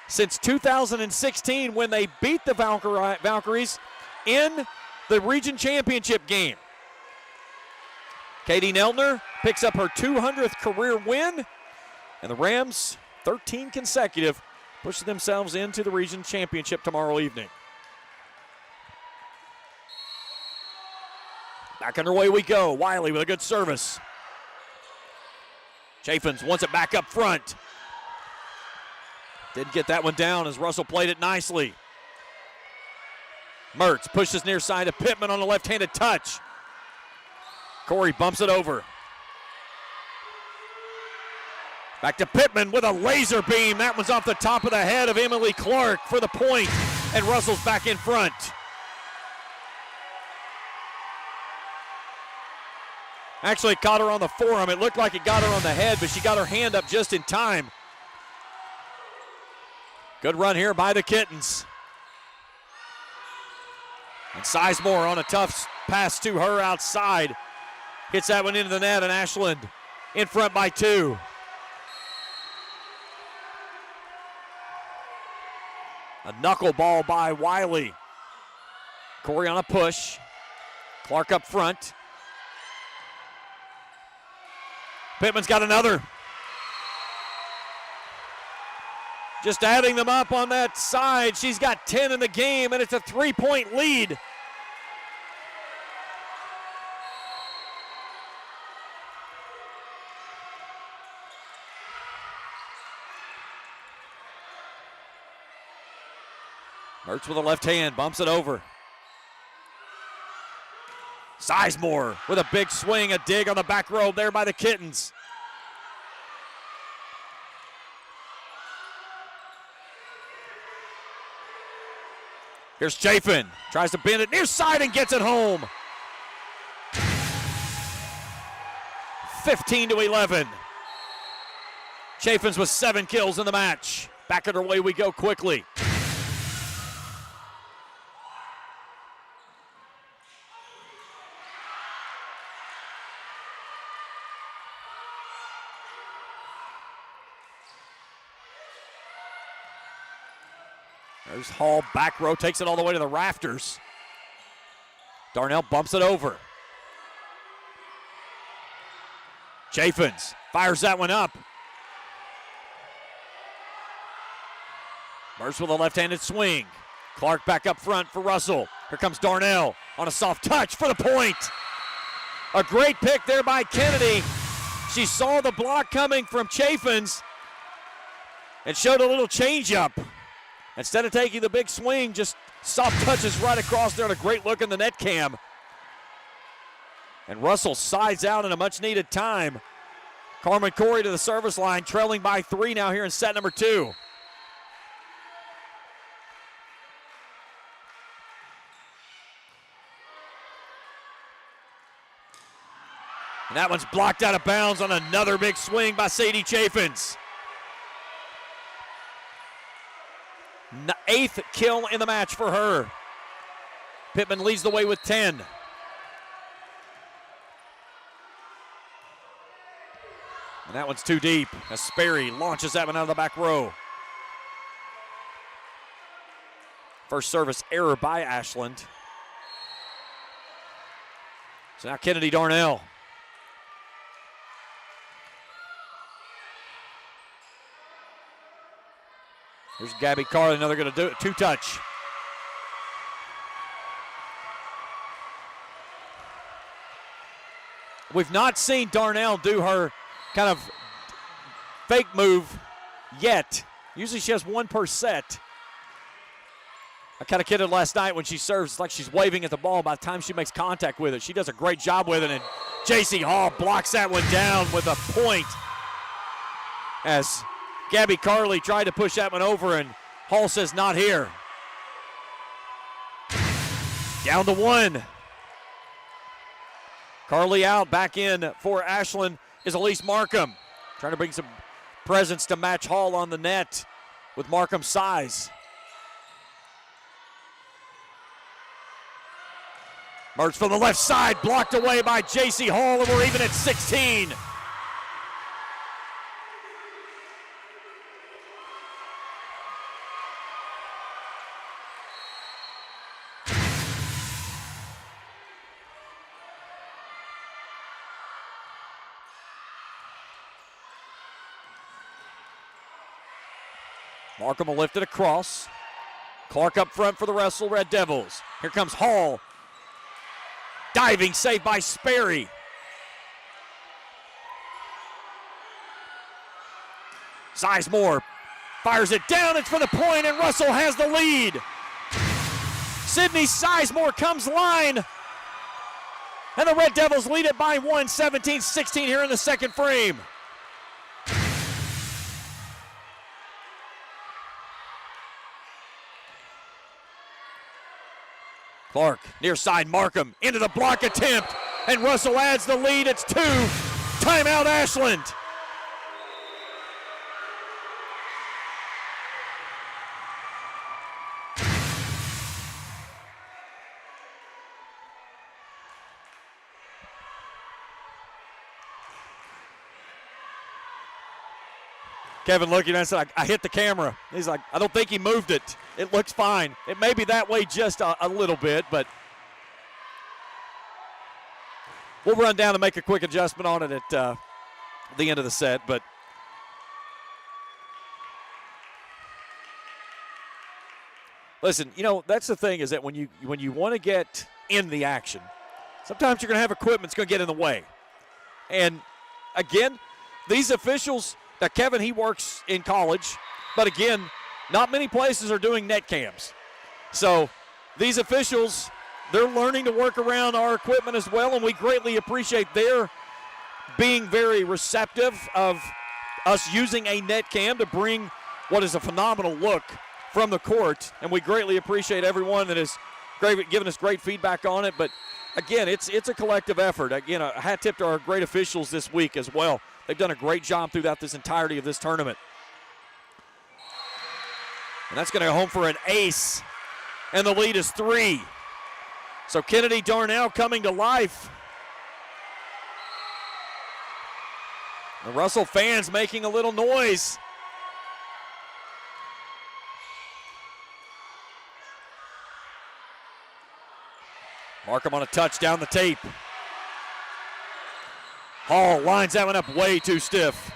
Speaker 2: since 2016 when they beat the Valkyries in the region championship game. Katie Neltner picks up her 200th career win, and the Rams, 13 consecutive, push themselves into the region championship tomorrow evening. Back underway we go. Wiley with a good service. Chaffins wants it back up front. Didn't get that one down as Russell played it nicely. Mertz pushes near side to Pittman on the left-handed touch. Corey bumps it over. Back to Pittman with a laser beam. That one's off the top of the head of Emily Clark for the point, and Russell's back in front. Actually caught her on the forearm. It looked like it got her on the head, but she got her hand up just in time. Good run here by the Kittens. And Sizemore on a tough pass to her outside. Hits that one into the net, and Ashland in front by 2. A knuckleball by Wiley. Corey on a push. Clark up front. Pittman's got another. Just adding them up on that side. She's got 10 in the game, and it's a 3-point lead. Mertz with a left hand, bumps it over. Sizemore with a big swing, a dig on the back row there by the Kittens. Here's Chafin, tries to bend it near side and gets it home. 15-11. Chafin's with 7 kills in the match. Back underway we go quickly. There's Hall, back row, takes it all the way to the rafters. Darnell bumps it over. Chaffins fires that one up. Mertz with a left-handed swing. Clark back up front for Russell. Here comes Darnell on a soft touch for the point. A great pick there by Kennedy. She saw the block coming from Chaffins and showed a little changeup. Instead of taking the big swing, just soft touches right across there and a great look in the net cam. And Russell sides out in a much-needed time. Carmen Corey to the service line, trailing by 3 now here in set number 2. And that one's blocked out of bounds on another big swing by Sadie Chaffins. 8th kill in the match for her. Pittman leads the way with 10. And that one's too deep as Sperry launches that one out of the back row. First service error by Ashland. So now Kennedy Darnell. Here's Gabby Carlin. Now they're going to do it. 2-touch. We've not seen Darnell do her kind of fake move yet. Usually she has one per set. I kind of kidded last night when she serves. It's like she's waving at the ball by the time she makes contact with it. She does a great job with it, and J.C. Hall blocks that one down with a point as Gabby Carley tried to push that one over, and Hall says not here. Down to 1. Carley out, back in for Ashland is Elise Markham. Trying to bring some presence to match Hall on the net with Markham's size. Mertz from the left side, blocked away by J.C. Hall, and we're even at 16. Markham will lift it across. Clark up front for the Russell Red Devils. Here comes Hall. Diving save by Sperry. Sizemore fires it down. It's for the point, and Russell has the lead. Sydney Sizemore comes line. And the Red Devils lead it by 1, 17-16 here in the second frame. Clark, near side, Markham, into the block attempt, and Russell adds the lead. It's 2. Timeout, Ashland. Kevin looking at us, I hit the camera. He's like, I don't think he moved it. It looks fine. It may be that way just a little bit, but we'll run down and make a quick adjustment on it at the end of the set. But listen, you know, that's the thing is that when you want to get in the action, sometimes you're going to have equipment that's going to get in the way. And again, these officials. Now, Kevin, he works in college, but again, not many places are doing net cams. So these officials, they're learning to work around our equipment as well, and we greatly appreciate their being very receptive of us using a net cam to bring what is a phenomenal look from the court, and we greatly appreciate everyone that has given us great feedback on it. But again, it's a collective effort. Again, a hat tip to our great officials this week as well. They've done a great job throughout this entirety of this tournament. And that's going to go home for an ace, and the lead is 3. So Kennedy Darnell coming to life. The Russell fans making a little noise. Markham on a touch down the tape. Hall lines that one up way too stiff.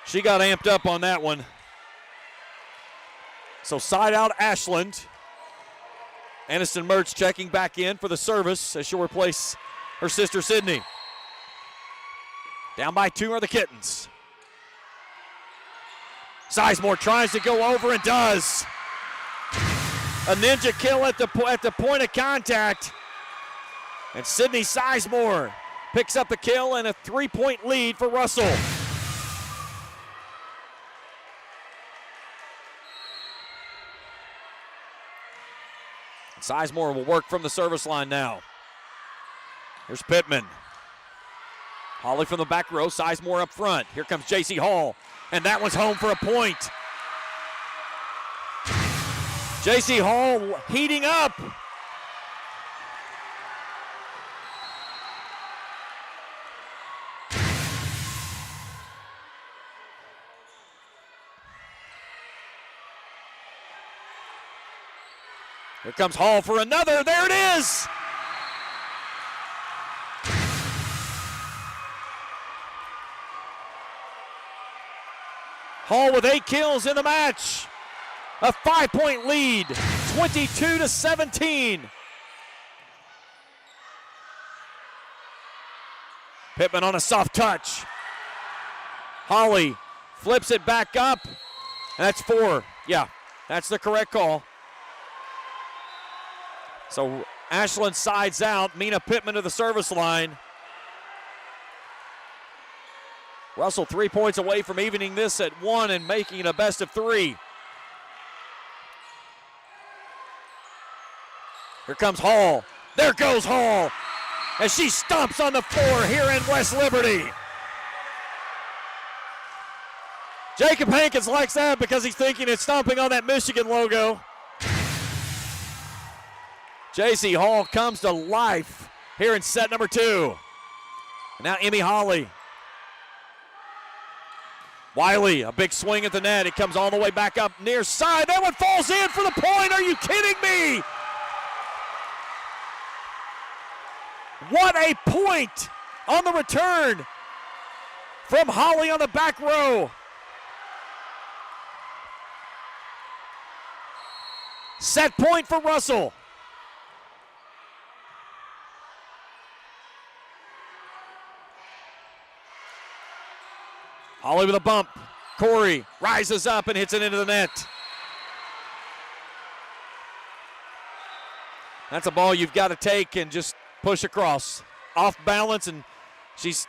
Speaker 2: She got amped up on that one. So side out Ashland. Aniston Mertz checking back in for the service as she'll replace her sister Sydney. Down by 2 are the Kittens. Sizemore tries to go over and does. A ninja kill at the point of contact. And Sydney Sizemore picks up the kill and a 3-point lead for Russell. Sizemore will work from the service line now. Here's Pittman. Holly from the back row, Sizemore up front. Here comes J.C. Hall, and that one's home for a point. J.C. Hall heating up. Here comes Hall for another. There it is. Hall with 8 kills in the match. A 5-point lead, 22-17. Pittman on a soft touch. Holly flips it back up. And that's 4. Yeah, that's the correct call. So Ashland sides out. Mina Pittman to the service line. Russell 3 points away from evening this at 1 and making it a best of 3. Here comes Hall. There goes Hall as she stomps on the floor here in West Liberty. Jacob Hankins likes that because he's thinking it's stomping on that Michigan logo. J.C. Hall comes to life here in set number 2. And now Emmy Holly. Wiley, a big swing at the net. It comes all the way back up near side. That one falls in for the point. Are you kidding me? What a point on the return from Holly on the back row. Set point for Russell. Holly with a bump. Corey rises up and hits it into the net. That's a ball you've got to take and just push across. Off balance, and she's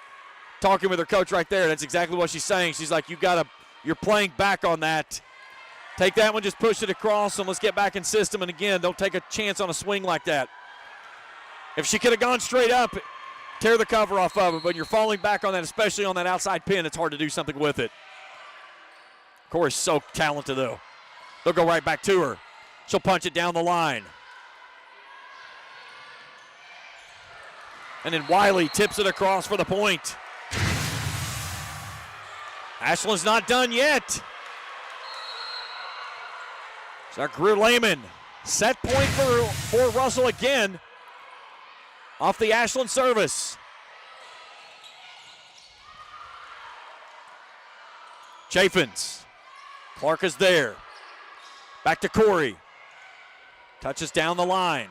Speaker 2: talking with her coach right there. That's exactly what she's saying. She's like, you're playing back on that. Take that one, just push it across, and let's get back in system. And again, don't take a chance on a swing like that. If she could have gone straight up, tear the cover off of it, but you're falling back on that, especially on that outside pin. It's hard to do something with it. Corey's so talented, though. They'll go right back to her. She'll punch it down the line. And then Wiley tips it across for the point. Ashland's not done yet. So Greer Lehman, set point for Russell again. Off the Ashland service. Chaffins. Clark is there. Back to Corey. Touches down the line.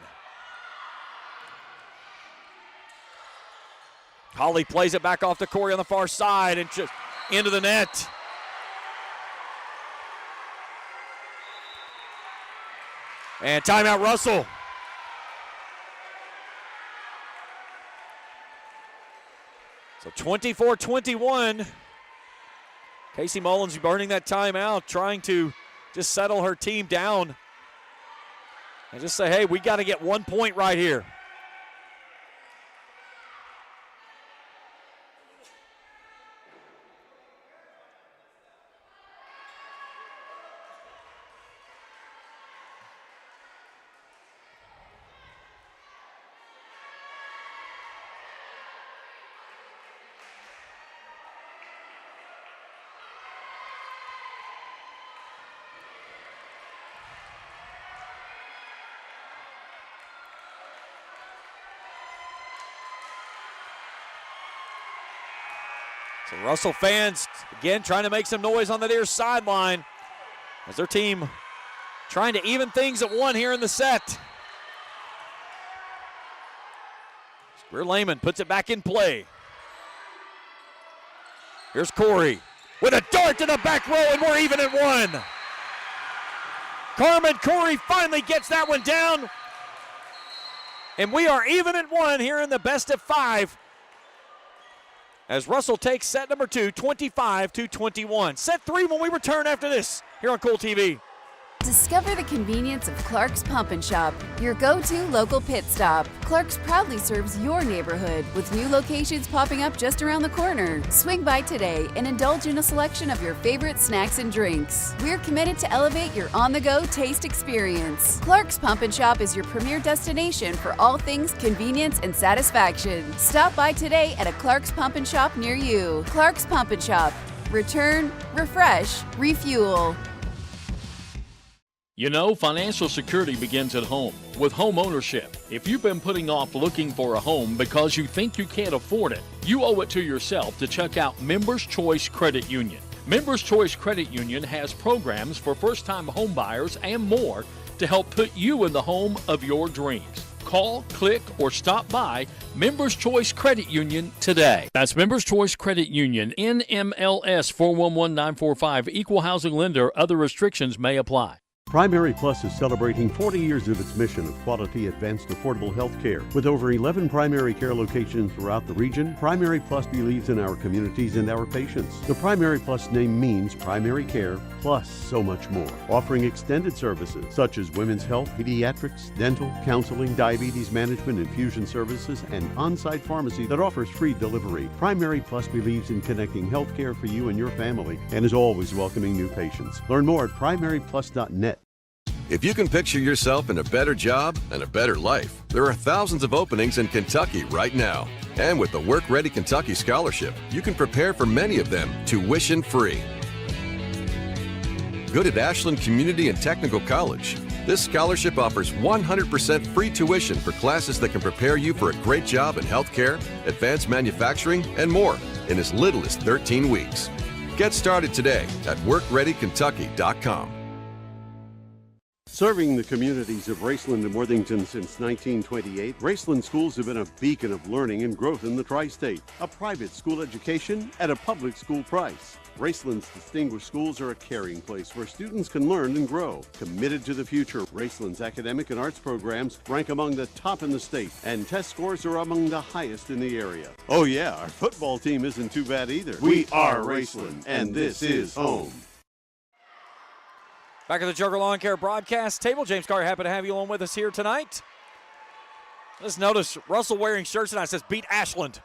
Speaker 2: Holly plays it back off to Corey on the far side and just into the net. And timeout Russell. So 24-21. Casey Mullins burning that timeout, trying to just settle her team down. And just say, hey, we got to get 1 point right here. So Russell fans, again, trying to make some noise on the near sideline as their team trying to even things at one here in the set. Greer Lehman puts it back in play. Here's Corey with a dart to the back row, and we're even at one. Carmen Corey finally gets that one down. And we are even at one here in the best of 5. As Russell takes set number 2, 25-21. Set 3 when we return after this here on Kool TV.
Speaker 3: Discover the convenience of Clark's Pump and Shop, your go-to local pit stop. Clark's proudly serves your neighborhood with new locations popping up just around the corner. Swing by today and indulge in a selection of your favorite snacks and drinks. We're committed to elevate your on-the-go taste experience. Clark's Pump and Shop is your premier destination for all things convenience and satisfaction. Stop by today at a Clark's Pump and Shop near you. Clark's Pump and Shop. Return, refresh, refuel.
Speaker 4: You know, financial security begins at home with home ownership. If you've been putting off looking for a home because you think you can't afford it, you owe it to yourself to check out Members Choice Credit Union. Members Choice Credit Union has programs for first-time home buyers and more to help put you in the home of your dreams. Call, click, or stop by Members Choice Credit Union today. That's Members Choice Credit Union, NMLS 411945, Equal Housing Lender. Other restrictions may apply.
Speaker 5: Primary Plus is celebrating 40 years of its mission of quality, advanced, affordable health care. With over 11 primary care locations throughout the region, Primary Plus believes in our communities and our patients. The Primary Plus name means primary care plus so much more, offering extended services such as women's health, pediatrics, dental, counseling, diabetes management, infusion services, and on-site pharmacy that offers free delivery. Primary Plus believes in connecting health care for you and your family and is always welcoming new patients. Learn more at primaryplus.net.
Speaker 6: If you can picture yourself in a better job and a better life, there are thousands of openings in Kentucky right now. And with the Work Ready Kentucky Scholarship, you can prepare for many of them tuition-free. Good at Ashland Community and Technical College. This scholarship offers 100% free tuition for classes that can prepare you for a great job in healthcare, advanced manufacturing, and more in as little as 13 weeks. Get started today at WorkReadyKentucky.com.
Speaker 5: Serving the communities of Raceland and Worthington since 1928, Raceland schools have been a beacon of learning and growth in the tri-state. A private school education at a public school price. Raceland's distinguished schools are a caring place where students can learn and grow. Committed to the future, Raceland's academic and arts programs rank among the top in the state, and test scores are among the highest in the area. Oh yeah, our football team isn't too bad either. We are Raceland, and this is home.
Speaker 2: Back at the Joker Lawn Care broadcast table, James Carter, happy to have you on with us here tonight. Let's notice Russell wearing shirts tonight says beat Ashland.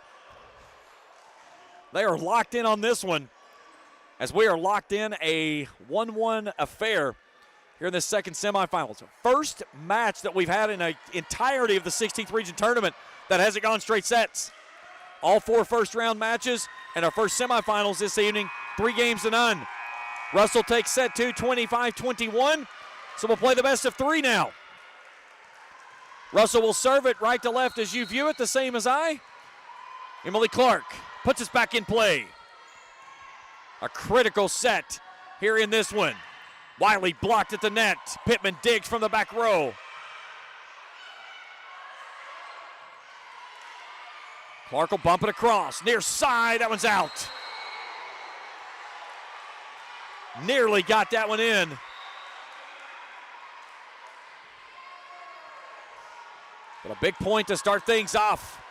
Speaker 2: They are locked in on this one, as we are locked in a 1-1 affair here in this second semifinals. First match that we've had in the entirety of the 16th region tournament that hasn't gone straight sets. All 4 first-round matches and our first semifinals this evening, 3 games to none. Russell takes set 2, 25-21. So we'll play the best of 3 now. Russell will serve it right to left as you view it, the same as I. Emily Clark puts us back in play. A critical set here in this one. Wiley blocked at the net. Pittman digs from the back row. Clark will bump it across. Near side, that one's out. Nearly got that one in. But a big point to start things off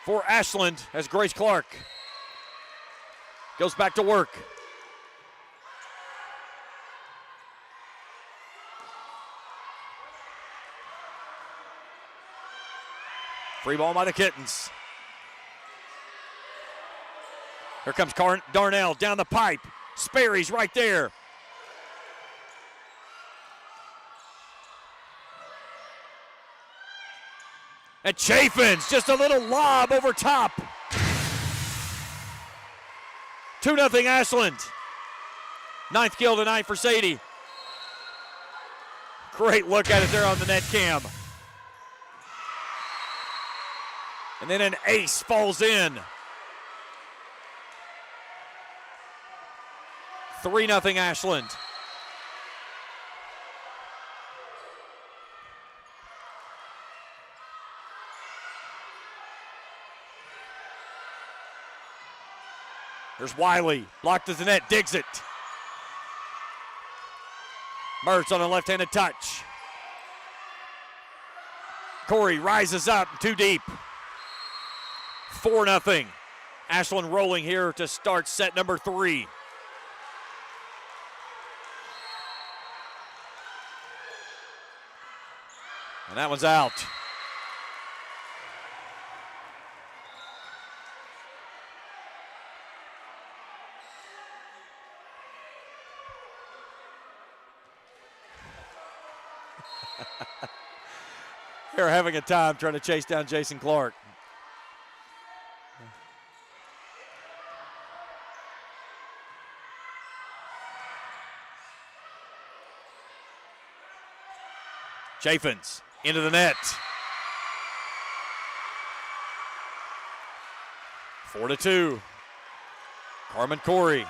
Speaker 2: for Ashland as Grace Clark goes back to work. Free ball by the Kittens. Here comes Darnell down the pipe. Sperry's right there. And Chafin's just a little lob over top. 2-0 Ashland. 9th kill tonight for Sadie. Great look at it there on the net cam. And then an ace falls in. 3-0 Ashland. There's Wiley, blocked at the net, digs it. Mertz on a left-handed touch. Corey rises up, too deep. 4-0. Ashland rolling here to start set number 3. And that one's out. They're having a time trying to chase down Jason Clark. Chaffins into the net. 4-2. Carmen Corey.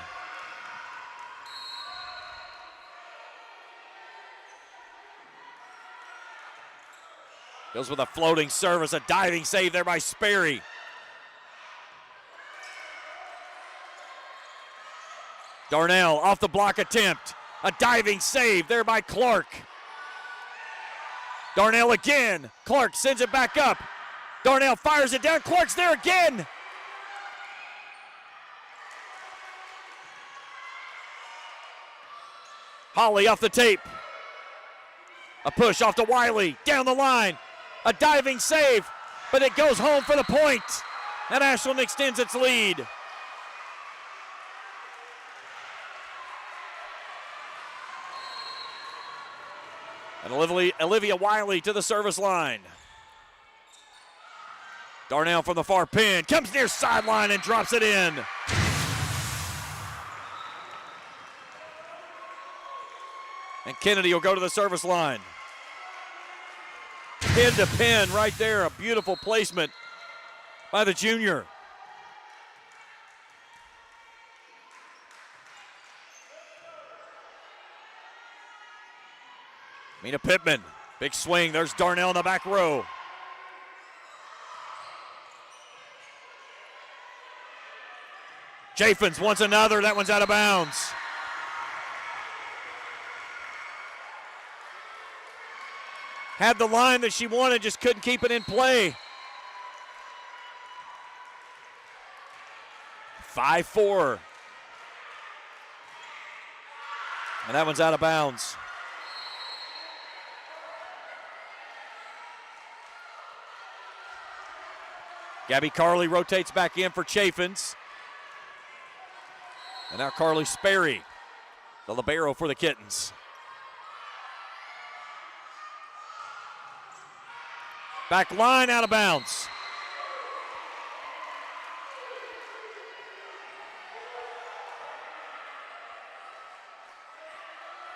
Speaker 2: Goes with a floating service, a diving save there by Sperry. Darnell off the block attempt. A diving save there by Clark. Darnell again. Clark sends it back up. Darnell fires it down. Clark's there again. Holly off the tape. A push off to Wiley. Down the line. A diving save, but it goes home for the point. And Ashland extends its lead. And Olivia Wiley to the service line. Darnell from the far pin. Comes near sideline and drops it in. And Kennedy will go to the service line. Pin to pin right there. A beautiful placement by the junior. Mina Pittman, big swing. There's Darnell in the back row. Chaffins wants another. That one's out of bounds. Had the line that she wanted, just couldn't keep it in play. 5-4. And that one's out of bounds. Gabby Carley rotates back in for Chaffins. And now Carly Sperry, the libero for the Kittens. Back line out of bounds.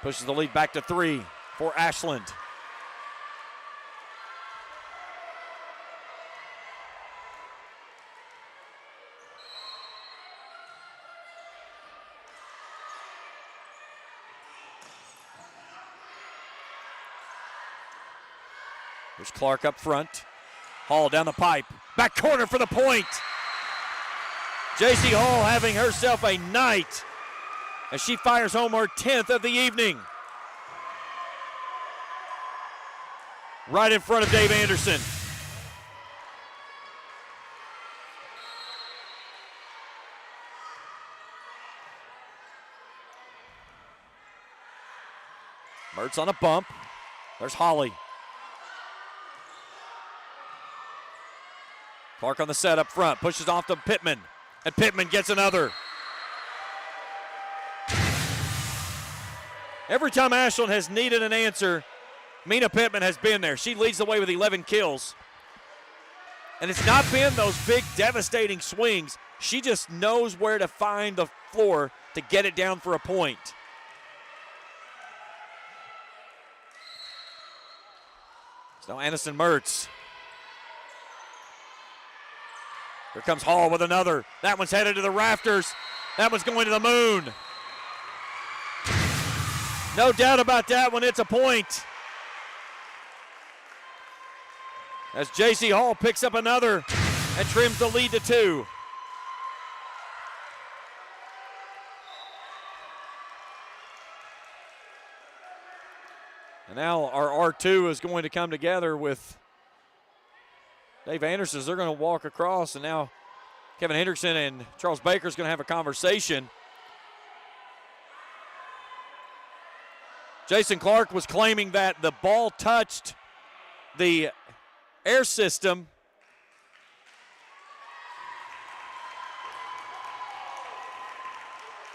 Speaker 2: Pushes the lead back to 3 for Ashland. Here's Clark up front. Hall down the pipe. Back corner for the point. J.C. Hall having herself a night as she fires home her 10th of the evening. Right in front of Dave Anderson. Mertz on a bump. There's Holly. Clark on the set up front, pushes off to Pittman, and Pittman gets another. Every time Ashland has needed an answer, Mina Pittman has been there. She leads the way with 11 kills. And it's not been those big, devastating swings. She just knows where to find the floor to get it down for a point. So Aniston Mertz. Here comes Hall with another. That one's headed to the rafters. That one's going to the moon. No doubt about that one. It's a point. As J.C. Hall picks up another and trims the lead to 2. And now our R2 is going to come together with Dave Anderson. They're going to walk across, and now Kevin Hendrickson and Charles Baker is going to have a conversation. Jason Clark was claiming that the ball touched the air system.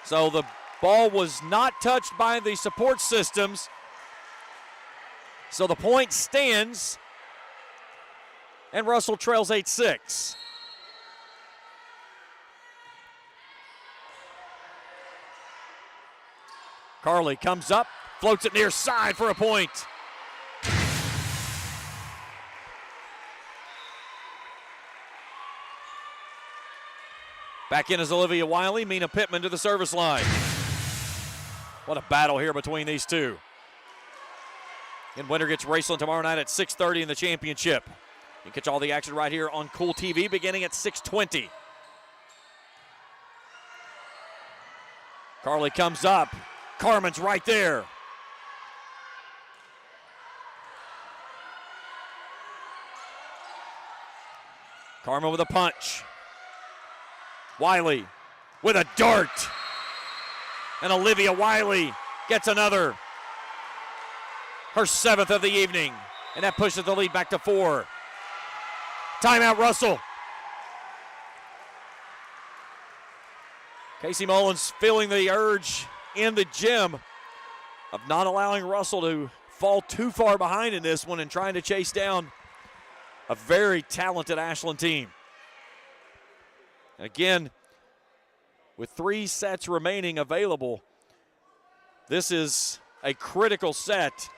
Speaker 2: So the ball was not touched by the support systems. So the point stands, and Russell trails 8-6. Carly comes up, floats it near side for a point. Back in is Olivia Wiley, Mina Pittman to the service line. What a battle here between these two. And winner gets Raceland tomorrow night at 6:30 in the championship. You can catch all the action right here on Kool TV beginning at 6:20. Carly comes up. Carmen's right there. Carmen with a punch. Wiley with a dart. And Olivia Wiley gets another. Her 7th of the evening. And that pushes the lead back to 4. Timeout, Russell. Casey Mullins feeling the urge in the gym of not allowing Russell to fall too far behind in this one and trying to chase down a very talented Ashland team. Again, with 3 sets remaining available, this is a critical set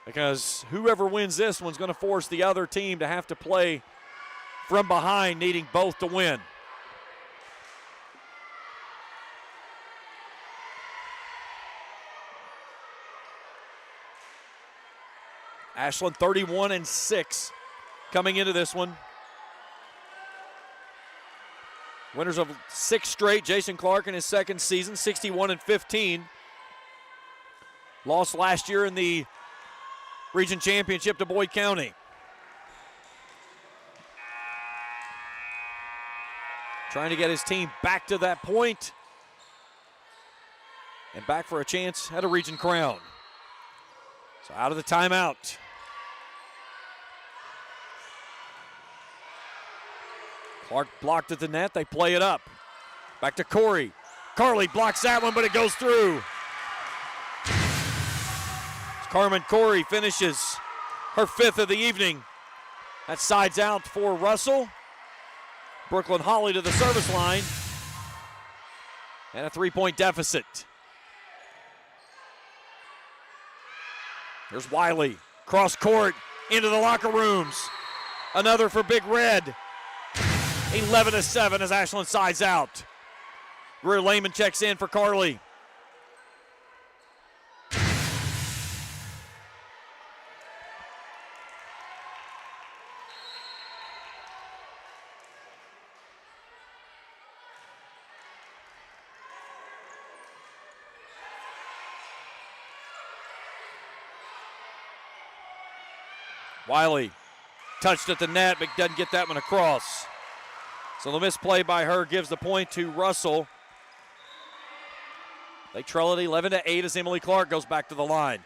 Speaker 2: because whoever wins this one's going to force the other team to have to play from behind, needing both to win. Ashland 31-6 coming into this one. Winners of 6 straight. Jason Clark in his 2nd season, 61-15. Lost last year in the region championship to Boyd County. Trying to get his team back to that point and back for a chance at a region crown. So out of the timeout. Clark blocked at the net. They play it up. Back to Corey. Carly blocks that one, but it goes through. Carmen Corey finishes her 5th of the evening. That sides out for Russell. Brooklyn Holly to the service line. And a 3-point deficit. Here's Wiley. Cross court into the locker rooms. Another for Big Red. 11-7 as Ashland sides out. Greer Lehman checks in for Carly. Wiley touched at the net, but doesn't get that one across. So the misplay by her gives the point to Russell. They trail it 11-8 as Emily Clark goes back to the line.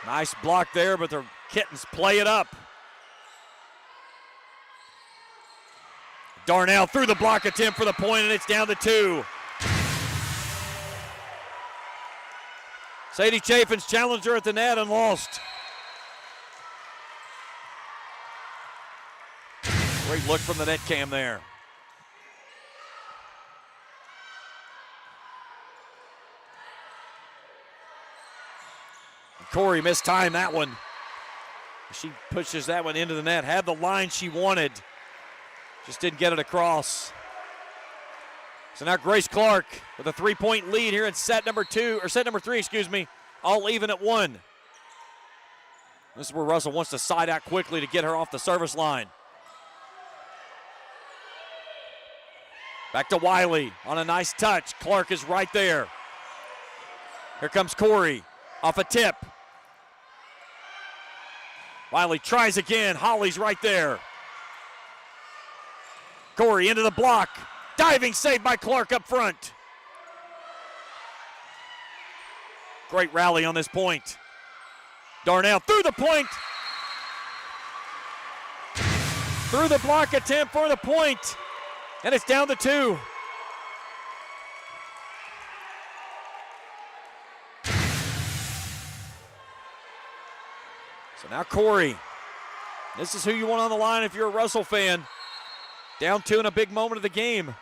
Speaker 2: Nice block there, but the Kittens play it up. Darnell through the block attempt for the point, and it's down to 2. Sadie Chafin's challenged her at the net and lost. Great look from the net cam there. Corey mistimed that one. She pushes that one into the net. Had the line she wanted. Just didn't get it across. So now Grace Clark with a 3-point lead here in set number 3, all even at 1. This is where Russell wants to side out quickly to get her off the service line. Back to Wiley on a nice touch. Clark is right there. Here comes Corey off a tip. Wiley tries again. Holly's right there. Corey into the block. Diving save by Clark up front. Great rally on this point. Darnell through the point. Through the block attempt for the point. And it's down to 2. So now Corey. This is who you want on the line if you're a Russell fan. Down 2 in a big moment of the game.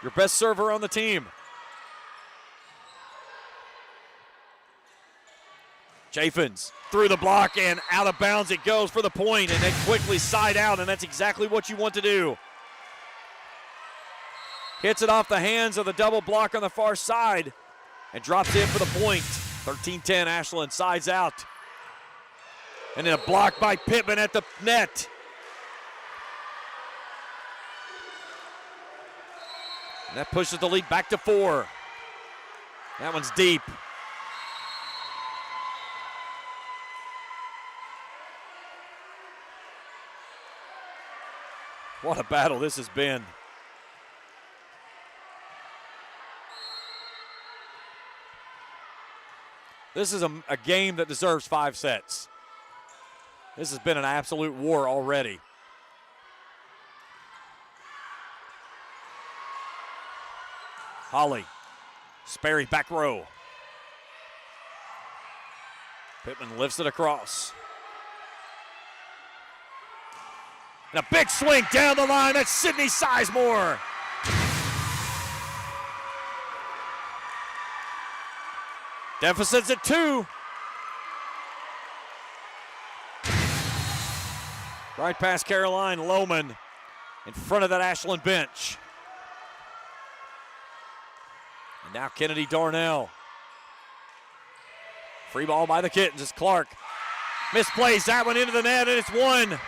Speaker 2: Your best server on the team. Chaffins through the block and out of bounds it goes for the point, and then quickly side out, and that's exactly what you want to do. Hits it off the hands of the double block on the far side and drops in for the point. 13-10, Ashland sides out. And then a block by Pittman at the net. And that pushes the lead back to 4. That one's deep. What a battle this has been. This is a game that deserves 5 sets. This has been an absolute war already. Holly, Sperry back row. Pittman lifts it across. And a big swing down the line. That's Sydney Sizemore. Deficit's at 2. Right past Caroline Lohman in front of that Ashland bench. And now Kennedy Darnell. Free ball by the Kittens as Clark misplays that one into the net, and it's 1.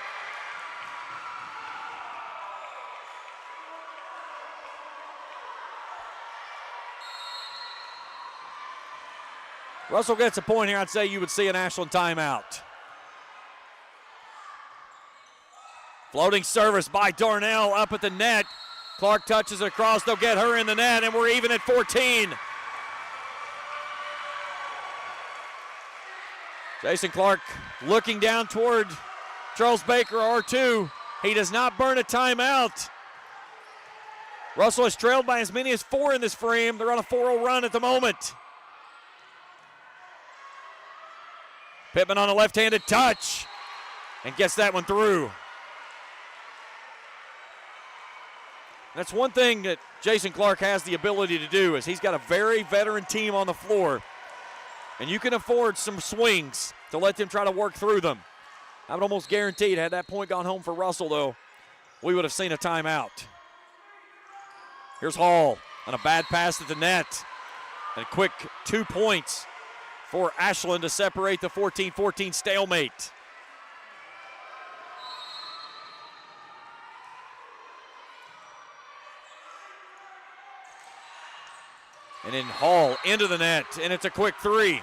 Speaker 2: Russell gets a point here. I'd say you would see an Ashland timeout. Floating service by Darnell up at the net. Clark touches it across. They'll get her in the net, and we're even at 14. Jason Clark looking down toward Charles Baker, R2. He does not burn a timeout. Russell has trailed by as many as 4 in this frame. They're on a 4-0 run at the moment. Pittman on a left-handed touch and gets that one through. That's one thing that Jason Clark has the ability to do, is he's got a very veteran team on the floor, and you can afford some swings to let them try to work through them. I would almost guarantee, had that point gone home for Russell, though, we would have seen a timeout. Here's Hall on a bad pass at the net. And a quick 2 points for Ashland to separate the 14-14 stalemate. And then Hall into the net, and it's a quick 3.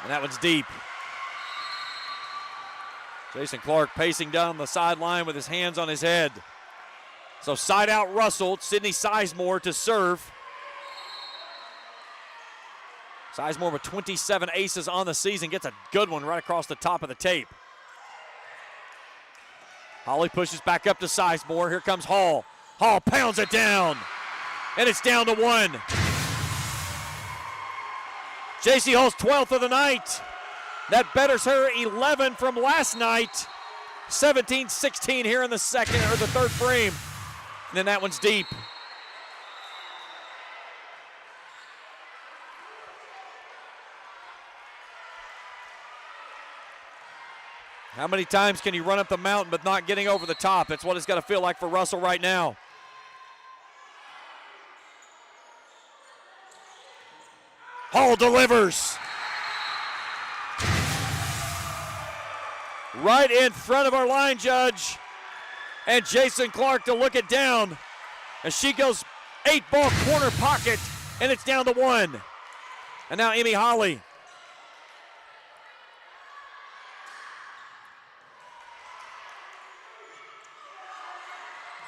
Speaker 2: And that one's deep. Jason Clark pacing down the sideline with his hands on his head. So side out Russell, Sydney Sizemore to serve. Sizemore with 27 aces on the season, gets a good one right across the top of the tape. Holly pushes back up to Sizemore. Here comes Hall. Hall pounds it down, and it's down to 1. J.C. Hall's 12th of the night. That betters her 11 from last night. 17-16 here in the third frame. And then that one's deep. How many times can you run up the mountain but not getting over the top? That's what it's got to feel like for Russell right now. Hall delivers. Right in front of our line judge. And Jason Clark to look it down. As she goes 8-ball corner pocket, and it's down to 1. And now Emmy Holly.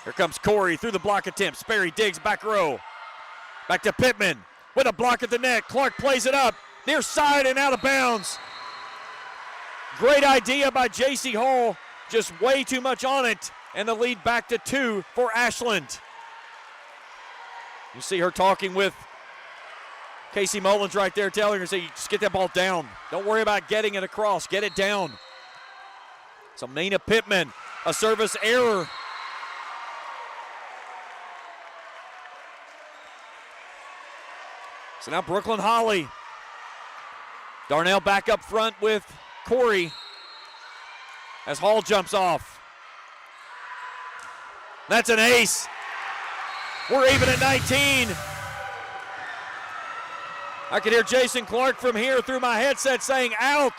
Speaker 2: Here comes Corey through the block attempt. Sperry digs back row. Back to Pittman with a block at the net. Clark plays it up near side and out of bounds. Great idea by J.C. Hall. Just way too much on it. And the lead back to 2 for Ashland. You see her talking with Casey Mullins right there, telling her, say, just get that ball down. Don't worry about getting it across. Get it down. So Mina Pittman, a service error. So now Brooklyn Holly. Darnell back up front with Corey as Hall jumps off. That's an ace. We're even at 19. I can hear Jason Clark from here through my headset saying out.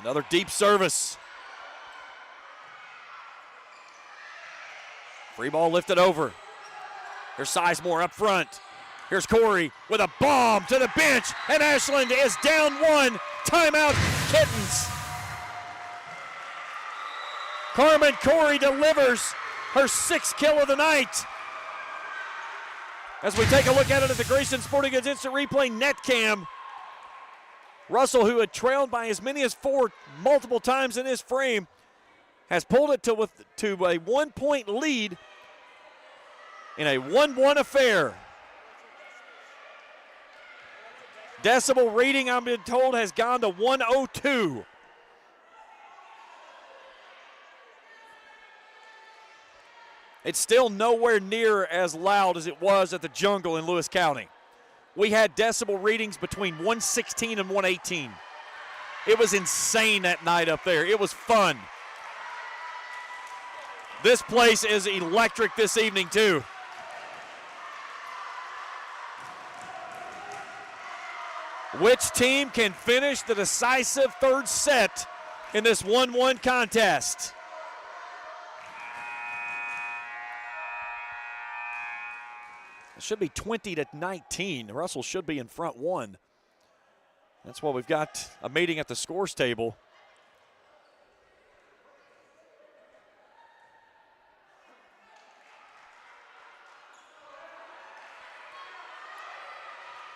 Speaker 2: Another deep service. Free ball lifted over. Here's Sizemore up front. Here's Corey with a bomb to the bench, and Ashland is down 1. Timeout, Kittens. Carmen Corey delivers her 6th kill of the night. As we take a look at it at the Grayson Sporting Goods Instant Replay net cam, Russell, who had trailed by as many as 4 multiple times in this frame, has pulled it to a 1-point lead in a 1-1 affair. Decibel reading, I'm being told, has gone to 102. It's still nowhere near as loud as it was at the Jungle in Lewis County. We had decibel readings between 116 and 118. It was insane that night up there. It was fun. This place is electric this evening, too. Which team can finish the decisive 3rd set in this 1-1 contest? It should be 20-19. Russell should be in front 1. That's why we've got a meeting at the scores table.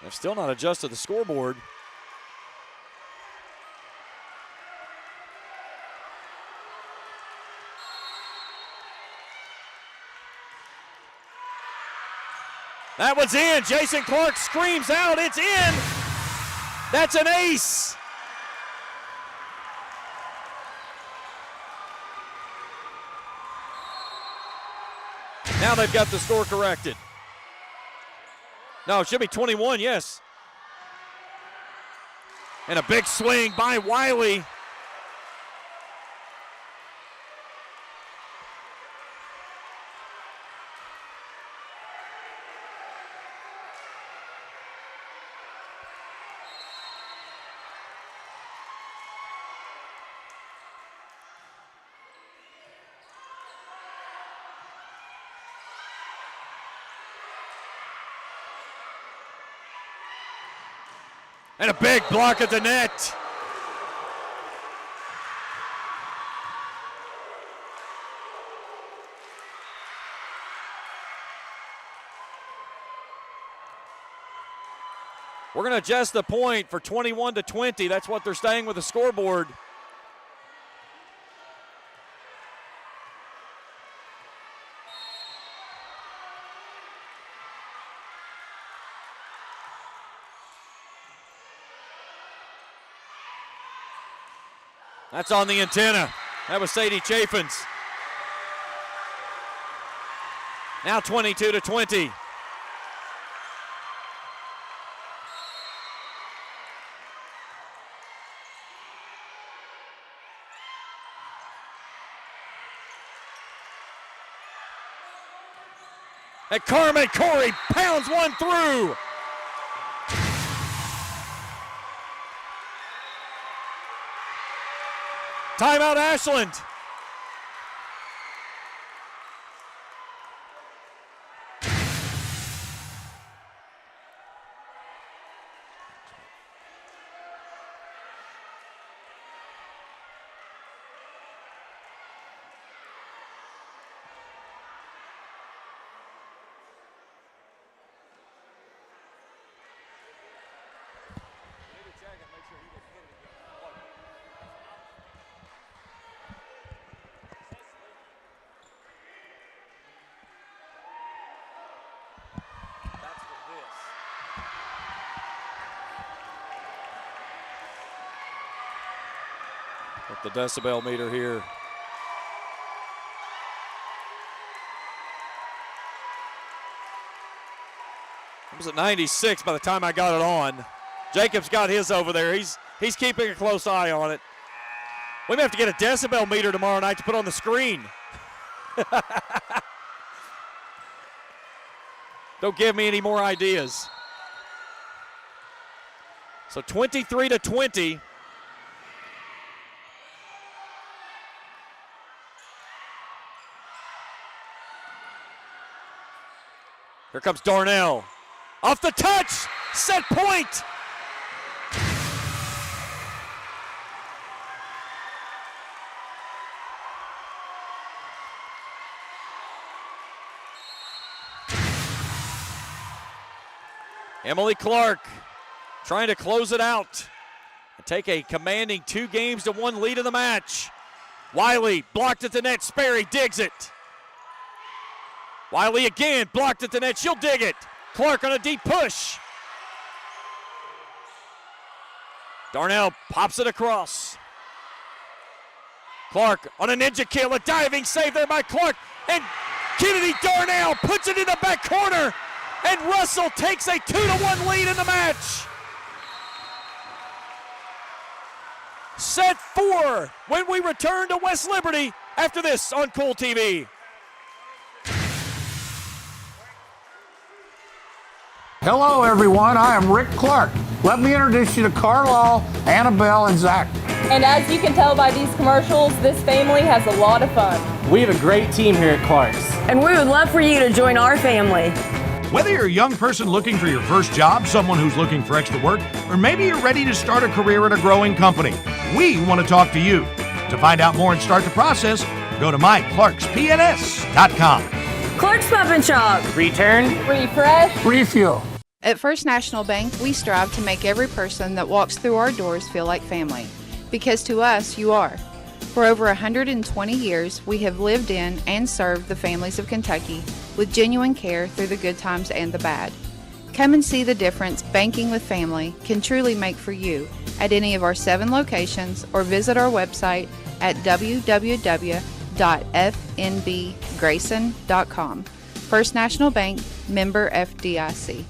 Speaker 2: They've still not adjusted the scoreboard. That one's in. Jason Clark screams out, it's in. That's an ace. Now they've got the score corrected. No, it should be 21, yes. And a big swing by Wiley. And a big block at the net. We're going to adjust the point for 21-20. That's what they're staying with the scoreboard. That's on the antenna. That was Sadie Chaffins. Now 22-20. And Carmen Corey pounds one through. Timeout, Ashland. With the decibel meter here. It was at 96 by the time I got it on. Jacob's got his over there. He's keeping a close eye on it. We may have to get a decibel meter tomorrow night to put on the screen. Don't give me any more ideas. So 23-20. Here comes Darnell. Off the touch, set point. Emily Clark trying to close it out and take a commanding 2-1 lead in the match. Wiley blocked at the net. Sperry digs it. Wiley again, blocked at the net. She'll dig it. Clark on a deep push. Darnell pops it across. Clark on a ninja kill, a diving save there by Clark. And Kennedy Darnell puts it in the back corner. And Russell takes a 2-1 lead in the match. Set 4 when we return to West Liberty after this on Kool TV.
Speaker 7: Hello, everyone. I am Rick Clark. Let me introduce you to Carlisle, Annabelle, and Zach.
Speaker 8: And as you can tell by these commercials, this family has a lot of fun.
Speaker 9: We have a great team here at Clark's.
Speaker 10: And we would love for you to join our family.
Speaker 11: Whether you're a young person looking for your first job, someone who's looking for extra work, or maybe you're ready to start a career at a growing company, we want to talk to you. To find out more and start the process, go to myclarkspns.com.
Speaker 10: Clark's Pump and Shop.
Speaker 9: Return.
Speaker 8: Refresh.
Speaker 7: Refuel.
Speaker 12: At First National Bank, we strive to make every person that walks through our doors feel like family. Because to us, you are. For over 120 years, we have lived in and served the families of Kentucky with genuine care through the good times and the bad. Come and see the difference banking with family can truly make for you at any of our 7 locations or visit our website at www.fnbgrayson.com. First National Bank, member FDIC.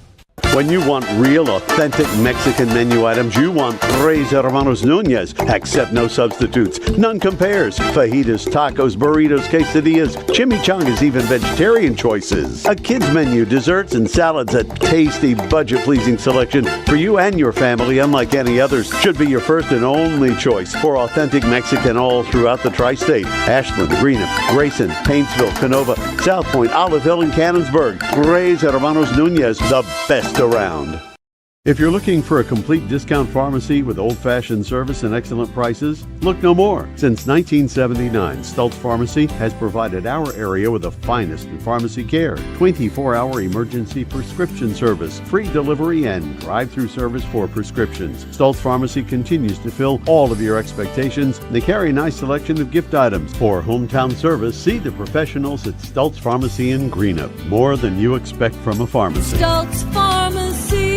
Speaker 5: When you want real, authentic Mexican menu items, you want Tres Hermanos Nunez. Accept no substitutes. None compares. Fajitas, tacos, burritos, quesadillas, chimichangas, even vegetarian choices. A kids menu, desserts and salads, a tasty, budget-pleasing selection for you and your family, unlike any others. Should be your first and only choice for authentic Mexican all throughout the tri-state. Ashland, Greenup, Grayson, Paintsville, Canova, South Point, Olive Hill, and Cannonsburg. Tres Hermanos Nunez, the best around. If you're looking for a complete discount pharmacy with old-fashioned service and excellent prices, look no more. Since 1979, Stultz Pharmacy has provided our area with the finest in pharmacy care, 24-hour emergency prescription service, free delivery, and drive-through service for prescriptions. Stultz Pharmacy continues to fill all of your expectations. They carry a nice selection of gift items. For hometown service, see the professionals at Stultz Pharmacy in Greenup. More than you expect from a pharmacy.
Speaker 10: Stultz Pharmacy.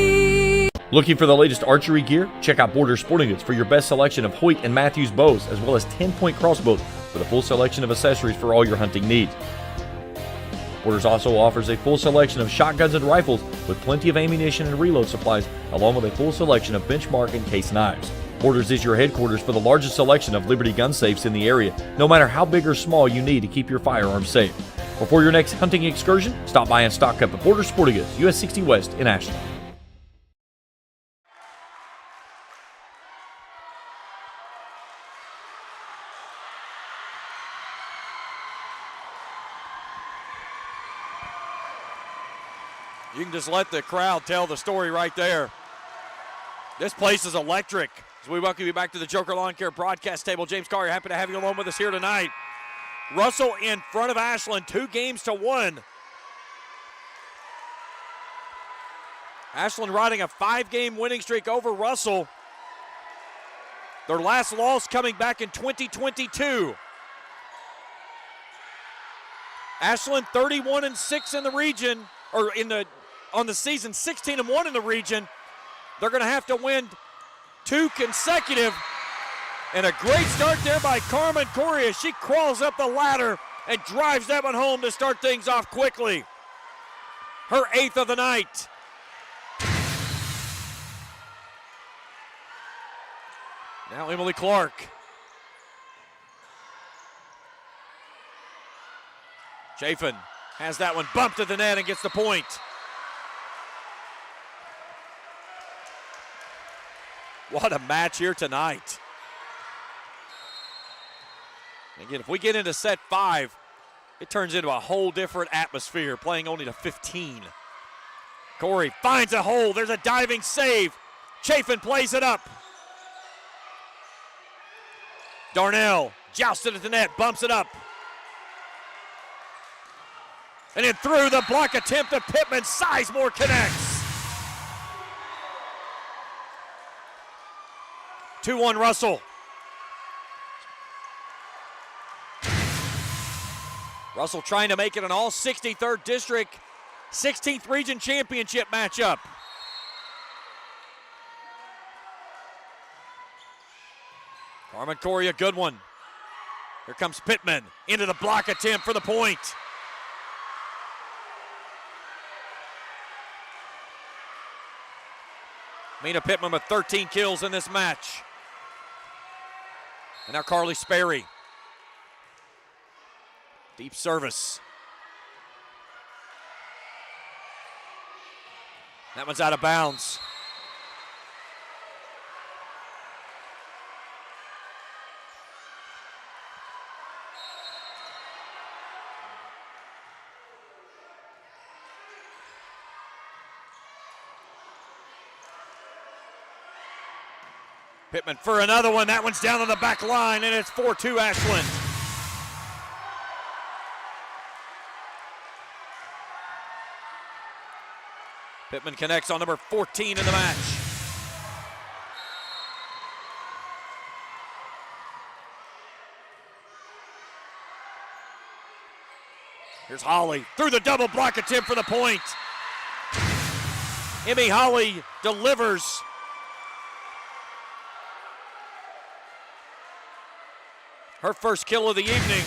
Speaker 1: Looking for the latest archery gear? Check out Border Sporting Goods for your best selection of Hoyt and Matthews bows, as well as 10-point crossbows with a full selection of accessories for all your hunting needs. Borders also offers a full selection of shotguns and rifles with plenty of ammunition and reload supplies, along with a full selection of benchmark and case knives. Borders is your headquarters for the largest selection of Liberty gun safes in the area, no matter how big or small you need to keep your firearms safe. Or for your next hunting excursion, stop by and stock up at Porter Sporting Goods, US 60 West in Ashland.
Speaker 2: You can just let the crowd tell the story right there. This place is electric. As we welcome you back to the Joker Lawn Care broadcast table, James Collier, happy to have you along with us here tonight. Russell in front of Ashland, 2-1. Ashland riding a 5-game winning streak over Russell. Their last loss coming back in 2022. Ashland 31-6 in the region, or on the season, 16-1 in the region. They're going to have to win 2 consecutive. And a great start there by Carmen Corey as she crawls up the ladder and drives that one home to start things off quickly. Her 8th of the night. Now Emily Clark. Chafin has that one bumped to the net and gets the point. What a match here tonight. Again, if we get into set 5, it turns into a whole different atmosphere, playing only to 15. Corey finds a hole. There's a diving save. Chafin plays it up. Darnell jousted at the net, bumps it up. And then through the block attempt of Pittman, Sizemore connects. 2-1 Russell. Russell trying to make it an all 63rd district, 16th region championship matchup. Carmen Corey, a good one. Here comes Pittman into the block attempt for the point. Mina Pittman with 13 kills in this match. And now Carly Sperry. Deep service. That one's out of bounds. Pittman for another one. That one's down on the back line, and it's 4-2 Ashland. Pittman connects on number 14 in the match. Here's Holly through the double block attempt for the point. Emmy Holly delivers. Her first kill of the evening.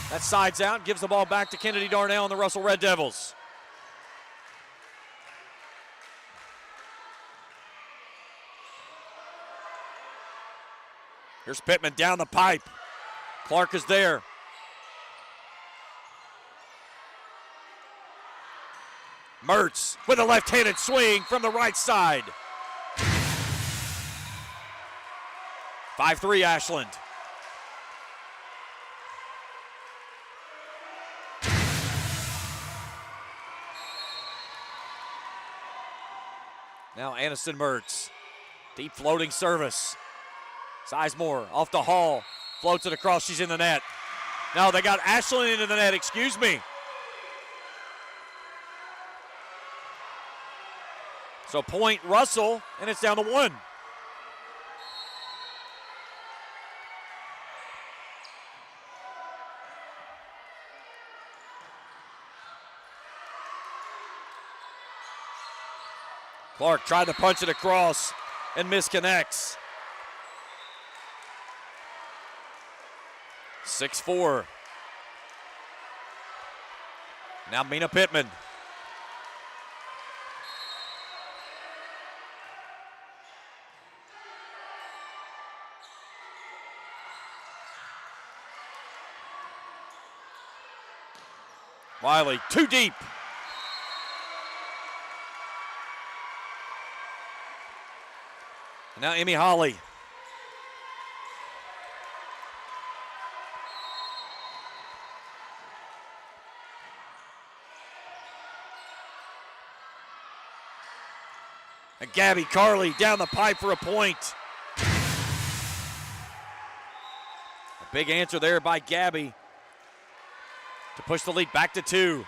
Speaker 2: That sides out, gives the ball back to Kennedy Darnell and the Russell Red Devils. Here's Pittman down the pipe. Clark is there. Mertz with a left-handed swing from the right side. 5-3 Ashland. Now Aniston Mertz. Deep floating service. Sizemore off the Hall. Floats it across. She's in the net. No, they got Ashland into the net. Excuse me. So point Russell, and it's down to 1. Clark tried to punch it across and misconnects. 6-4. Now Mina Pittman. Wiley, too deep. And now Emmy Holly. And Gabby Carley down the pipe for a point. A big answer there by Gabby to push the lead back to 2.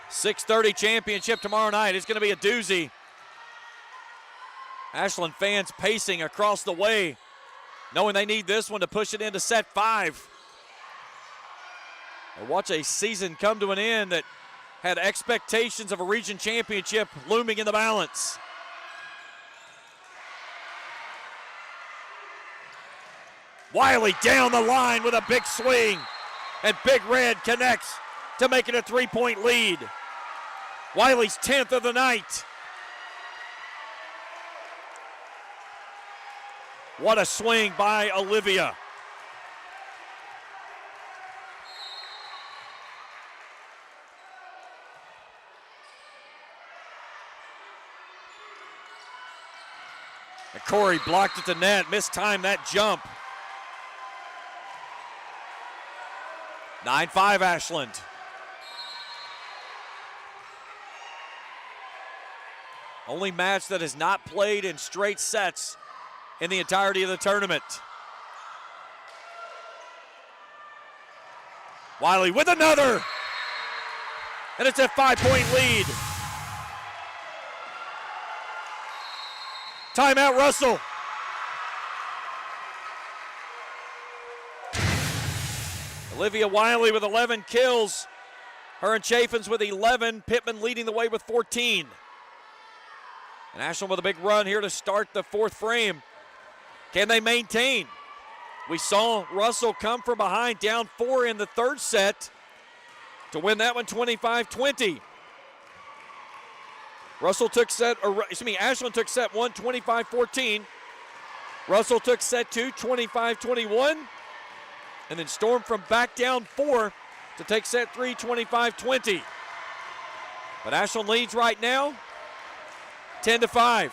Speaker 2: .630 championship tomorrow night. It's going to be a doozy. Ashland fans pacing across the way, knowing they need this one to push it into set 5. Or watch a season come to an end that had expectations of a region championship looming in the balance. Wiley down the line with a big swing, and Big Red connects to make it a 3-point lead. Wiley's 10th of the night. What a swing by Olivia. And Corey blocked at the net, mistimed that jump. 9-5 Ashland. Only match that is not played in straight sets in the entirety of the tournament. Wiley with another. And it's a 5-point lead. Timeout, Russell. Olivia Wiley with 11 kills. Her and Chaffins with 11. Pittman leading the way with 14. And Ashland with a big run here to start the 4th frame. Can they maintain? We saw Russell come from behind, down 4 in the 3rd set to win that one 25-20. Ashland took set 1, 25-14. Russell took set 2, 25-21. And then stormed from back down 4 to take set 3, 25-20. But Ashland leads right now 10-5.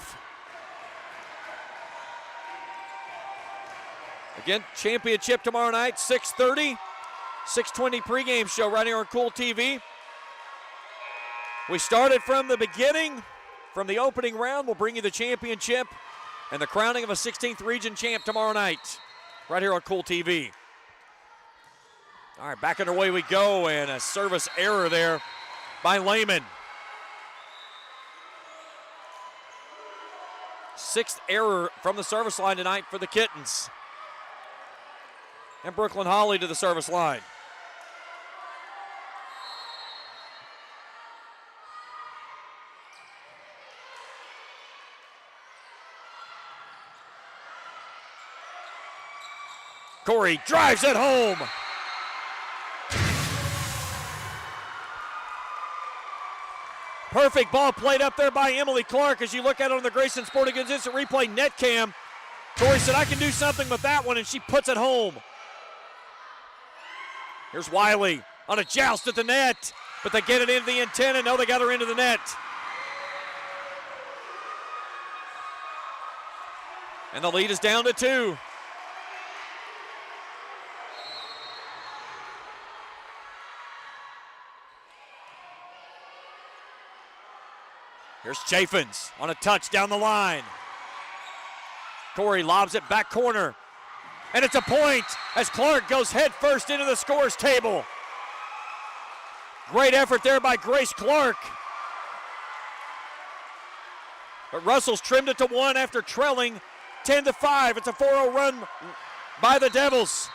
Speaker 2: Again, championship tomorrow night, 6:30. 6:20 pregame show right here on Kool TV. We started from the beginning. From the opening round, we'll bring you the championship and the crowning of a 16th region champ tomorrow night right here on Kool TV. All right, back underway we go, and a service error there by Lehman. 6th error from the service line tonight for the Kittens. And Brooklyn Holly to the service line. Corey drives it home. Perfect ball played up there by Emily Clark. As you look at it on the Grayson Sporting Goods Instant Replay net cam, Corey said, I can do something with that one, and she puts it home. Here's Wiley on a joust at the net, but they get it into the antenna. No, they got her into the net. And the lead is down to 2. Here's Chaffins on a touch down the line. Corey lobs it back corner. And it's a point as Clark goes head first into the scores table. Great effort there by Grace Clark. But Russell's trimmed it to 1 after trailing 10-5. It's a 4-0 run by the Devils.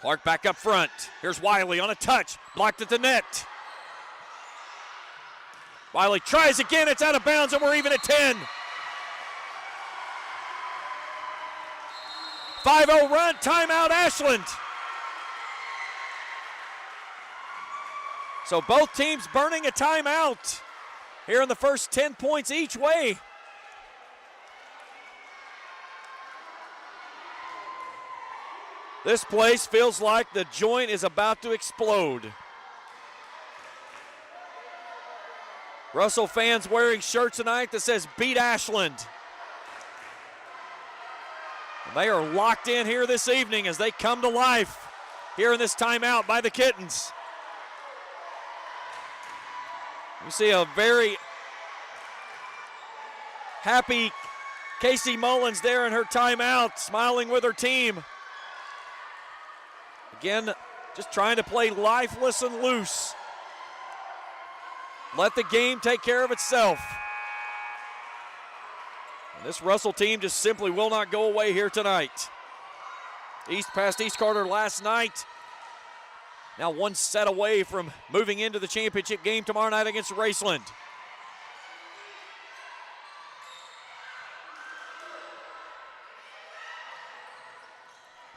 Speaker 2: Clark back up front. Here's Wiley on a touch. Blocked at the net. Wiley tries again. It's out of bounds, and we're even at 10. 5-0 run. Timeout, Ashland. So both teams burning a timeout here in the first 10 points each way. This place feels like the joint is about to explode. Russell fans wearing shirts tonight that says "Beat Ashland." And they are locked in here this evening as they come to life here in this timeout by the Kittens. You see a very happy Casey Mullins there in her timeout, smiling with her team. Again, just trying to play lifeless and loose. Let the game take care of itself. And this Russell team just simply will not go away here tonight. East passed East Carter last night. Now one set away from moving into the championship game tomorrow night against Raceland.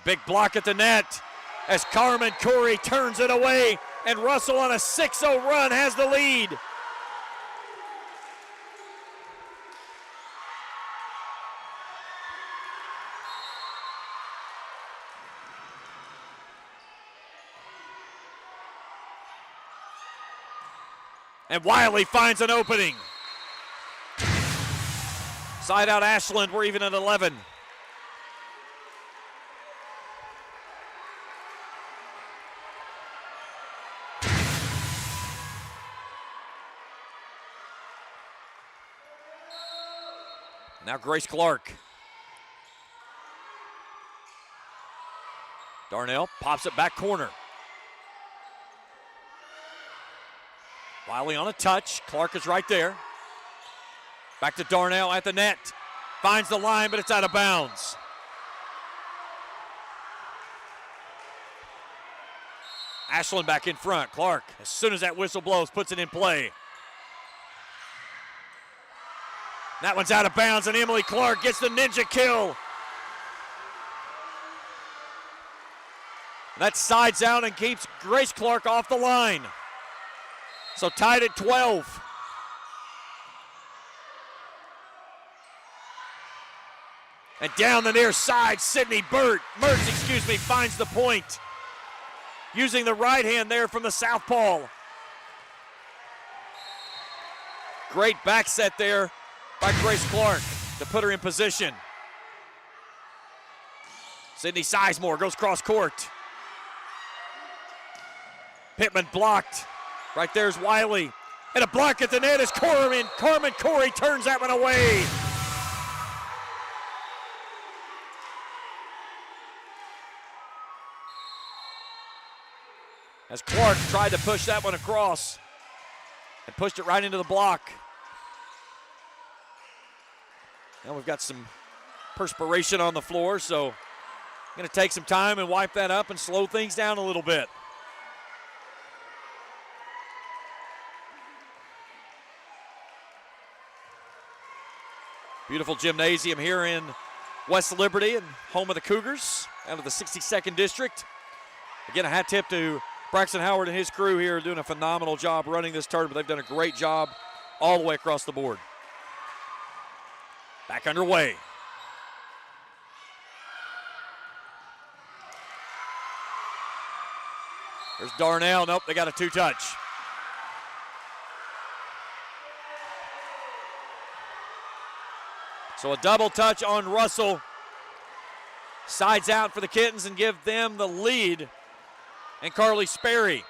Speaker 2: Big block at the net as Carmen Corey turns it away, and Russell on a 6-0 run has the lead. And Wiley finds an opening. Side out Ashland, we're even at 11. Now Grace Clark. Darnell pops it back corner. Wiley on a touch. Clark is right there. Back to Darnell at the net. Finds the line, but it's out of bounds. Ashland back in front. Clark, as soon as that whistle blows, puts it in play. That one's out of bounds, and Emily Clark gets the ninja kill. That sides out and keeps Grace Clark off the line. So tied at 12. And down the near side, Sydney Mertz, finds the point. Using the right hand there from the southpaw. Great back set there by Grace Clark to put her in position. Sydney Sizemore goes cross court. Pittman blocked. Right there's Wiley. And a block at the net as Carmen Corey turns that one away. As Clark tried to push that one across and pushed it right into the block. Now we've got some perspiration on the floor, so going to take some time and wipe that up and slow things down a little bit. Beautiful gymnasium here in West Liberty and home of the Cougars out of the 62nd District. Again, a hat tip to Braxton Howard and his crew here doing a phenomenal job running this tournament. They've done a great job all the way across the board. Back underway. There's Darnell. Nope, they got a two-touch. So a double touch on Russell. Sides out for the Kittens and give them the lead. And Carly Sperry.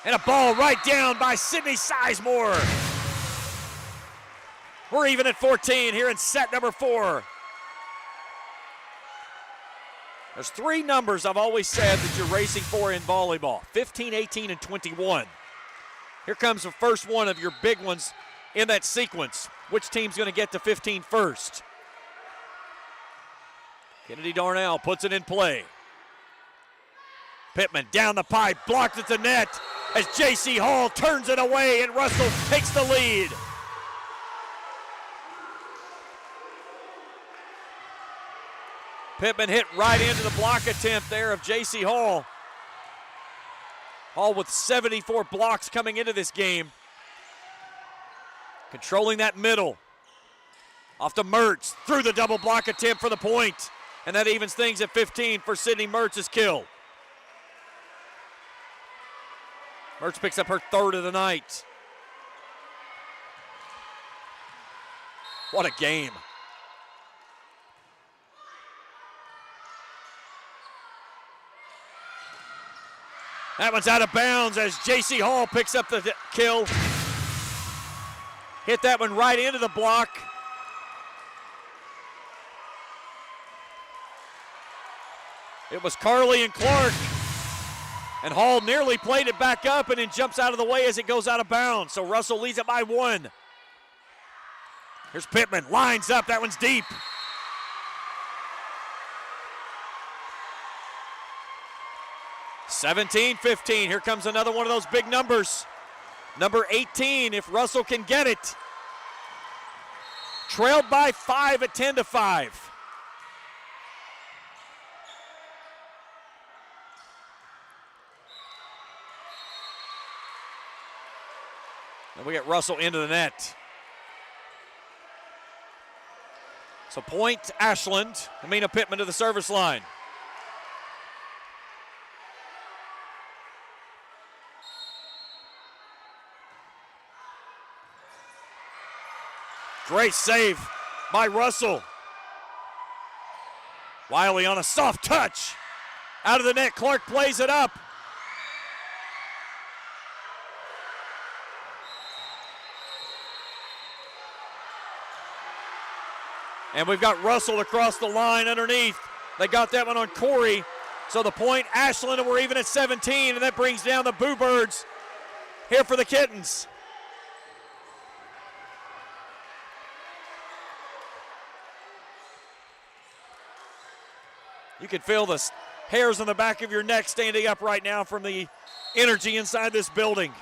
Speaker 2: And a ball right down by Sydney Sizemore. We're even at 14 here in set number 4. There's 3 numbers I've always said that you're racing for in volleyball: 15, 18, and 21. Here comes the first one of your big ones in that sequence. Which team's going to get to 15 first? Kennedy Darnell puts it in play. Pittman down the pipe, blocked at the net as J.C. Hall turns it away and Russell takes the lead. Pittman hit right into the block attempt there of J.C. Hall. Hall with 74 blocks coming into this game. Controlling that middle. Off to Mertz, through the double block attempt for the point. And that evens things at 15 for Sydney Mertz's kill. Mertz picks up her third of the night. What a game. That one's out of bounds as J.C. Hall picks up the kill. Hit that one right into the block. It was Carly and Clark. And Hall nearly played it back up and then jumps out of the way as it goes out of bounds. So Russell leads it by 1. Here's Pittman, lines up, that one's deep. (17-15), here comes another one of those big numbers. Number 18, if Russell can get it. Trailed by 5 at 10-5. And we get Russell into the net. So point Ashland. Amina Pittman to the service line. Great save by Russell. Wiley on a soft touch. Out of the net, Clark plays it up. And we've got Russell across the line underneath. They got that one on Corey. So the point, Ashland, and we're even at 17, and that brings down the Boo Birds here for the Kittens. You can feel the hairs on the back of your neck standing up right now from the energy inside this building.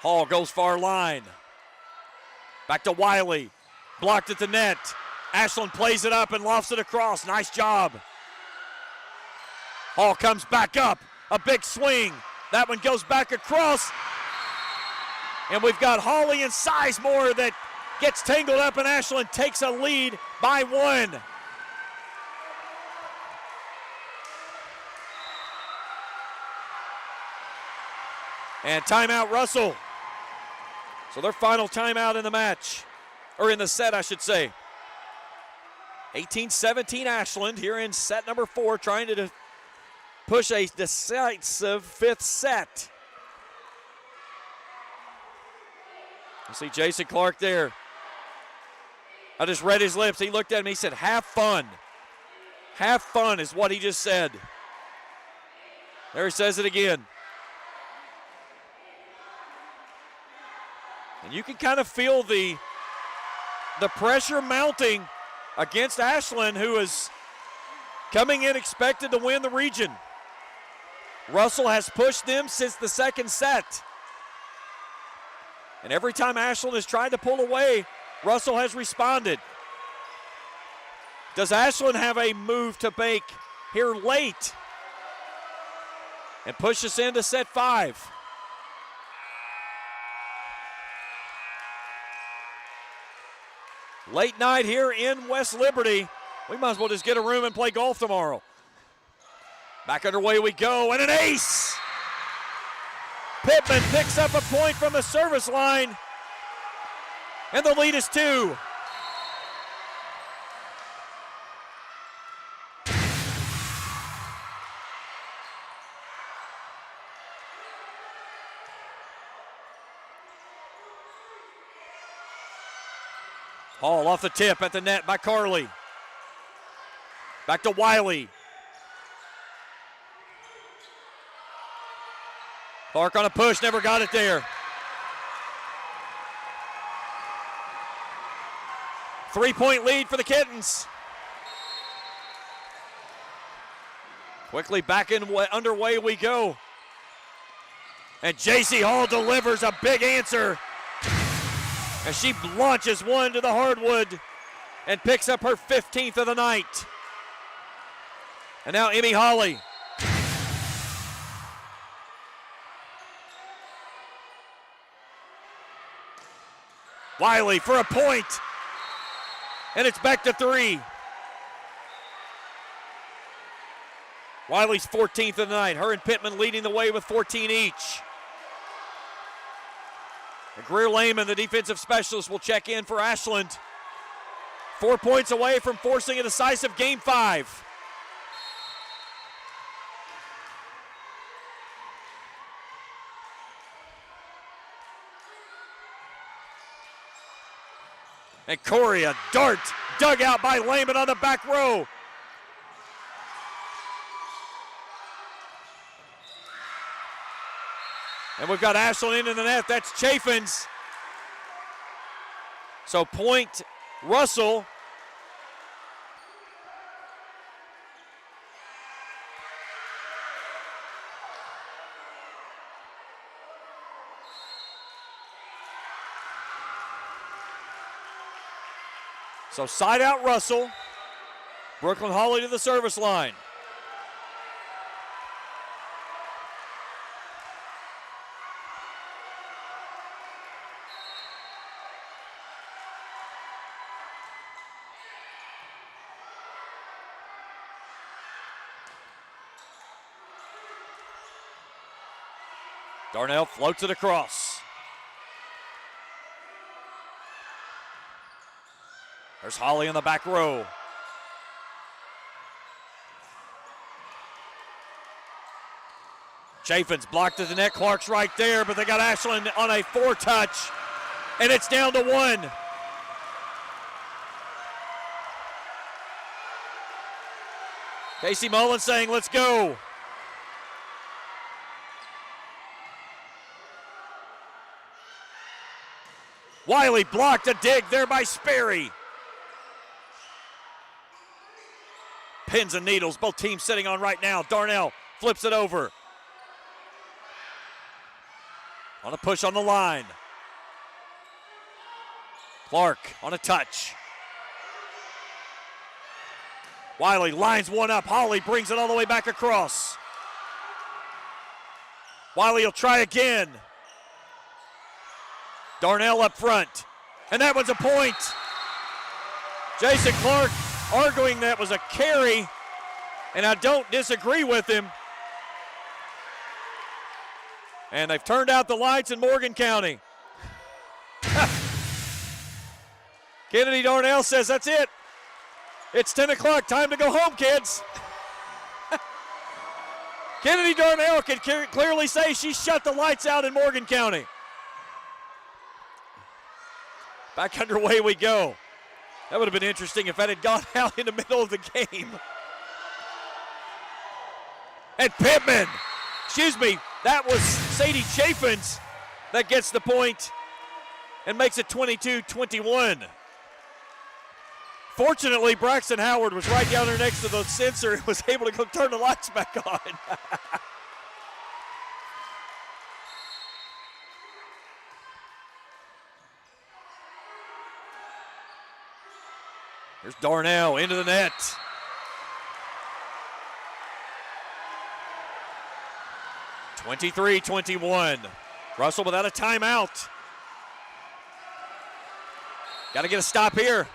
Speaker 2: Hall goes far line. Back to Wiley. Blocked at the net. Ashland plays it up and lofts it across. Nice job. Hall comes back up. A big swing. That one goes back across. And we've got Hawley and Sizemore that gets tangled up, and Ashland takes a lead by 1. And timeout Russell. So their final timeout in the match, or in the set, I should say. 18-17 Ashland here in set number 4, trying to push a decisive 5th set. You see Jason Clark there. I just read his lips. He looked at me, he said, have fun. Have fun is what he just said. There he says it again. And you can kind of feel the pressure mounting against Ashland, who is coming in expected to win the region. Russell has pushed them since the second set. And every time Ashland has tried to pull away, Russell has responded. Does Ashland have a move to make here late and push us into set 5? Late night here in West Liberty. We might as well just get a room and play golf tomorrow. Back underway we go, and an ace! Pittman picks up a point from the service line, and the lead is 2. Hall off the tip at the net by Carly. Back to Wiley. Clark on a push, never got it there. 3-point lead for the Kittens. Quickly back in underway we go. And J.C. Hall delivers a big answer. And she launches one to the hardwood and picks up her 15th of the night. And now Emmy Holly. Wiley for a point. And it's back to 3. Wiley's 14th of the night. Her and Pittman leading the way with 14 each. And Greer Lehman, the defensive specialist, will check in for Ashland. 4 points away from forcing a decisive Game 5. And Corey, a dart dug out by Lehman on the back row. And we've got Ashland into the net. That's Chaffins. So point Russell. So side out Russell. Brooklyn Holly to the service line. Darnell floats it across. There's Holly in the back row. Chaffins blocked at the net. Clark's right there, but they got Ashland on a 4-touch, and it's down to 1. Casey Mullen saying, let's go. Wiley blocked a dig there by Sperry. Pins and needles, both teams sitting on right now. Darnell flips it over. On a push on the line. Clark on a touch. Wiley lines one up. Holly brings it all the way back across. Wiley will try again. Darnell up front. And that was a point. Jason Clark arguing that was a carry, and I don't disagree with him. And they've turned out the lights in Morgan County. Kennedy Darnell says, that's it. It's 10 o'clock, time to go home, kids. Kennedy Darnell can clearly say she shut the lights out in Morgan County. Back underway we go. That would have been interesting if that had gone out in the middle of the game. And Pittman, that was Sadie Chaffins that gets the point and makes it 22-21. Fortunately, Braxton Howard was right down there next to the sensor and was able to go turn the lights back on. Here's Darnell into the net. (23-21). Russell without a timeout. Got to get a stop here.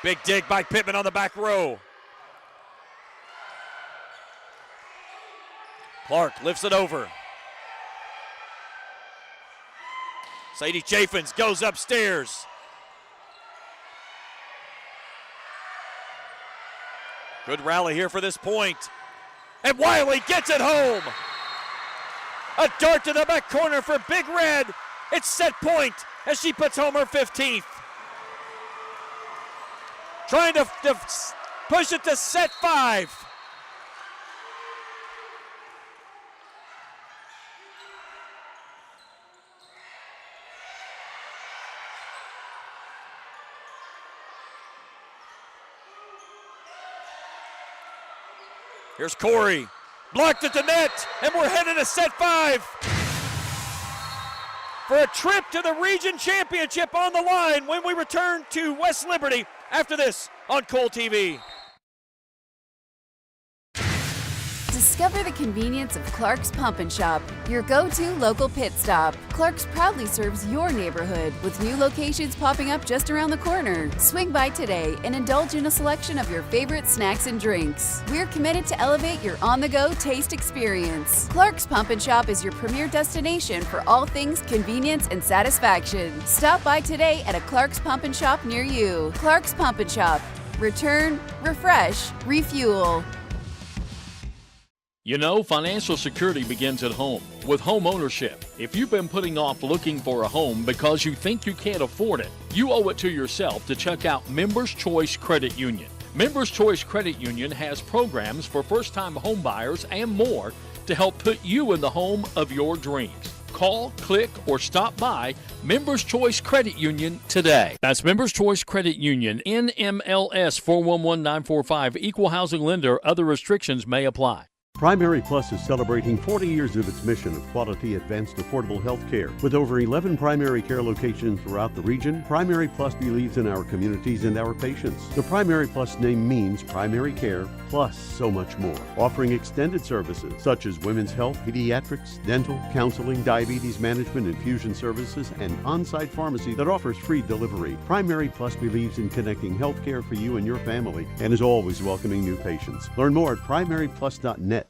Speaker 2: Big dig by Pittman on the back row. Clark lifts it over. Sadie Chaffins goes upstairs. Good rally here for this point. And Wiley gets it home. A dart to the back corner for Big Red. It's set point as she puts home her 15th. Trying to push it to set 5. Here's Corey. Blocked at the net, and we're headed to set 5. For a trip to the region championship on the line when we return to West Liberty after this on Kool TV.
Speaker 3: Discover the convenience of Clark's Pump and Shop, your go-to local pit stop. Clark's proudly serves your neighborhood with new locations popping up just around the corner. Swing by today and indulge in a selection of your favorite snacks and drinks. We're committed to elevate your on-the-go taste experience. Clark's Pump and Shop is your premier destination for all things convenience and satisfaction. Stop by today at a Clark's Pump and Shop near you. Clark's Pump and Shop. Return, refresh, refuel.
Speaker 4: You know, financial security begins at home with home ownership. If you've been putting off looking for a home because you think you can't afford it, you owe it to yourself to check out Members Choice Credit Union. Members Choice Credit Union has programs for first-time home buyers and more to help put you in the home of your dreams. Call, click, or stop by Members Choice Credit Union today. That's Members Choice Credit Union, NMLS 411945, Equal Housing Lender. Other restrictions may apply.
Speaker 5: Primary Plus is celebrating 40 years of its mission of quality, advanced, affordable health care. With over 11 primary care locations throughout the region, Primary Plus believes in our communities and our patients. The Primary Plus name means primary care plus so much more, offering extended services such as women's health, pediatrics, dental, counseling, diabetes management, infusion services, and on-site pharmacy that offers free delivery. Primary Plus believes in connecting health care for you and your family and is always welcoming new patients. Learn more at primaryplus.net.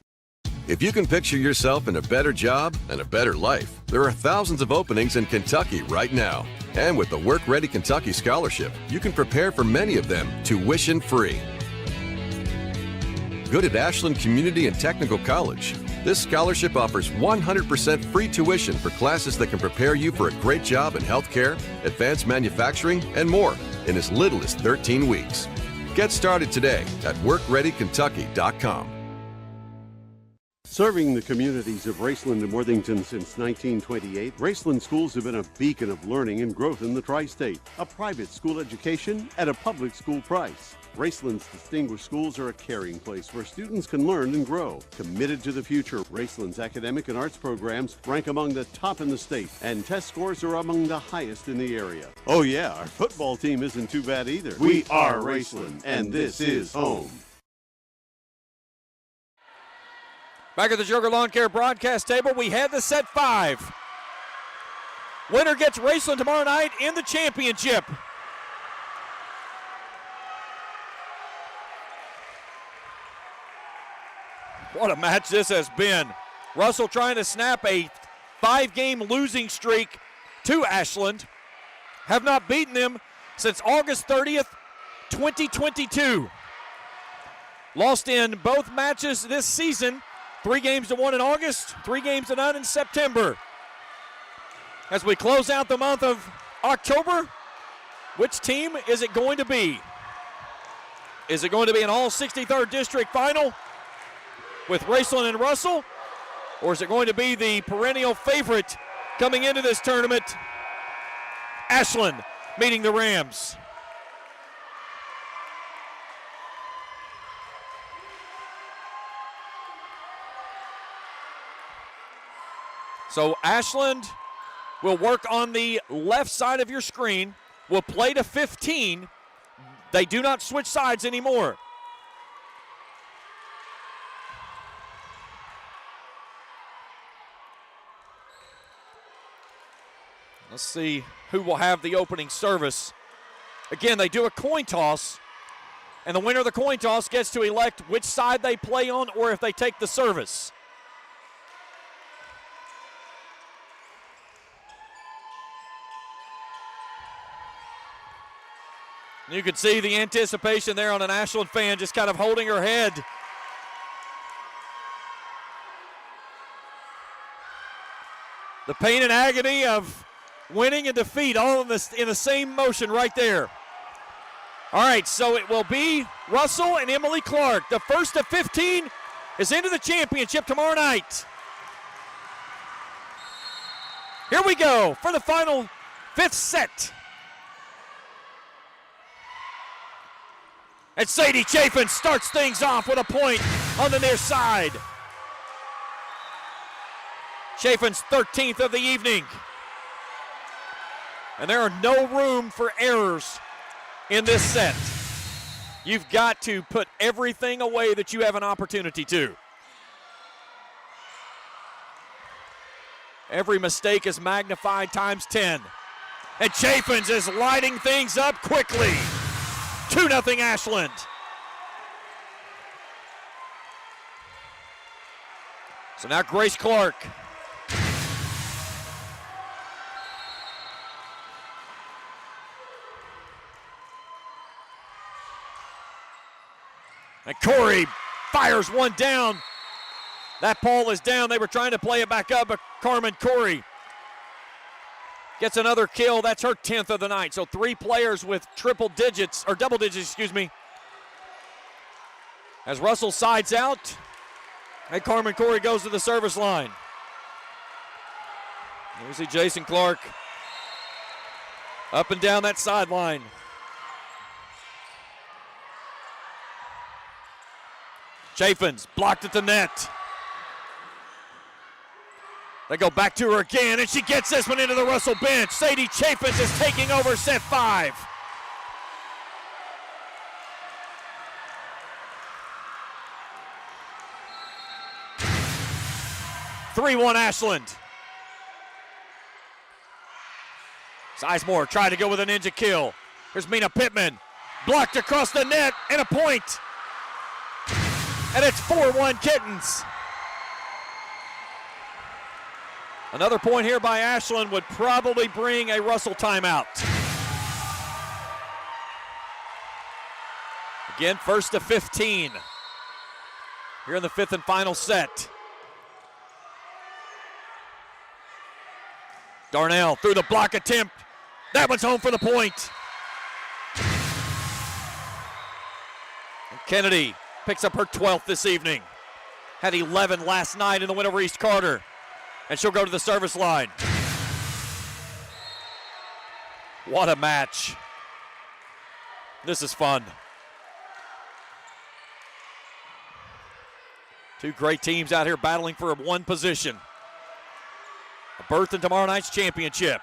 Speaker 6: If you can picture yourself in a better job and a better life, there are thousands of openings in Kentucky right now. And with the Work Ready Kentucky Scholarship, you can prepare for many of them tuition-free. Good at Ashland Community and Technical College. This scholarship offers 100% free tuition for classes that can prepare you for a great job in healthcare, advanced manufacturing, and more in as little as 13 weeks. Get started today at WorkReadyKentucky.com.
Speaker 5: Serving the communities of Raceland and Worthington since 1928, Raceland schools have been a beacon of learning and growth in the tri-state. A private school education at a public school price. Raceland's distinguished schools are a caring place where students can learn and grow. Committed to the future, Raceland's academic and arts programs rank among the top in the state, and test scores are among the highest in the area. Oh yeah, our football team isn't too bad either. We are Raceland, and this is home.
Speaker 2: Back at the Joker Lawn Care broadcast table, we head to set 5. Winner gets Raceland tomorrow night in the championship. What a match this has been. Russell trying to snap a 5-game losing streak to Ashland. Have not beaten them since August 30th, 2022. Lost in both matches this season. 3 games to 1 in August, 3 games to none in September. As we close out the month of October, which team is it going to be? Is it going to be an all-63rd district final with Raceland and Russell? Or is it going to be the perennial favorite coming into this tournament, Ashland meeting the Rams? So Ashland will work on the left side of your screen, will play to 15. They do not switch sides anymore. Let's see who will have the opening service. Again, they do a coin toss, and the winner of the coin toss gets to elect which side they play on or if they take the service. You can see the anticipation there on an Ashland fan just kind of holding her head. The pain and agony of winning and defeat all in the same motion right there. All right, so it will be Russell and Emily Clark. The first of 15 is into the championship tomorrow night. Here we go for the final 5th set. And Sadie Chafin starts things off with a point. on the near side. Chafin's 13th of the evening. And there are no room for errors in this set. You've got to put everything away that you have an opportunity to. Every mistake is magnified times 10. And Chafin's is lighting things up quickly. 2-0 Ashland. So now Grace Clark. And Corey fires one down. That ball is down. They were trying to play it back up, but Carmen Corey gets another kill. That's her 10th of the night. So 3 players with double digits, As Russell sides out, and Carmen Corey goes to the service line. You see Jason Clark up and down that sideline. Chafin's blocked at the net. They go back to her again, and she gets this one into the Russell bench. Sadie Chafin's is taking over set 5. (3-1) Ashland. Sizemore tried to go with a ninja kill. Here's Mina Pittman. Blocked across the net, and a point. And it's 4-1 Kittens. Another point here by Ashland would probably bring a Russell timeout. Again, 1st to 15. Here in the 5th and final set. Darnell through the block attempt. That one's home for the point. And Kennedy picks up her 12th this evening. Had 11 last night in the win over East Carter. And she'll go to the service line. What a match. This is fun. 2 great teams out here battling for one position. A berth in tomorrow night's championship.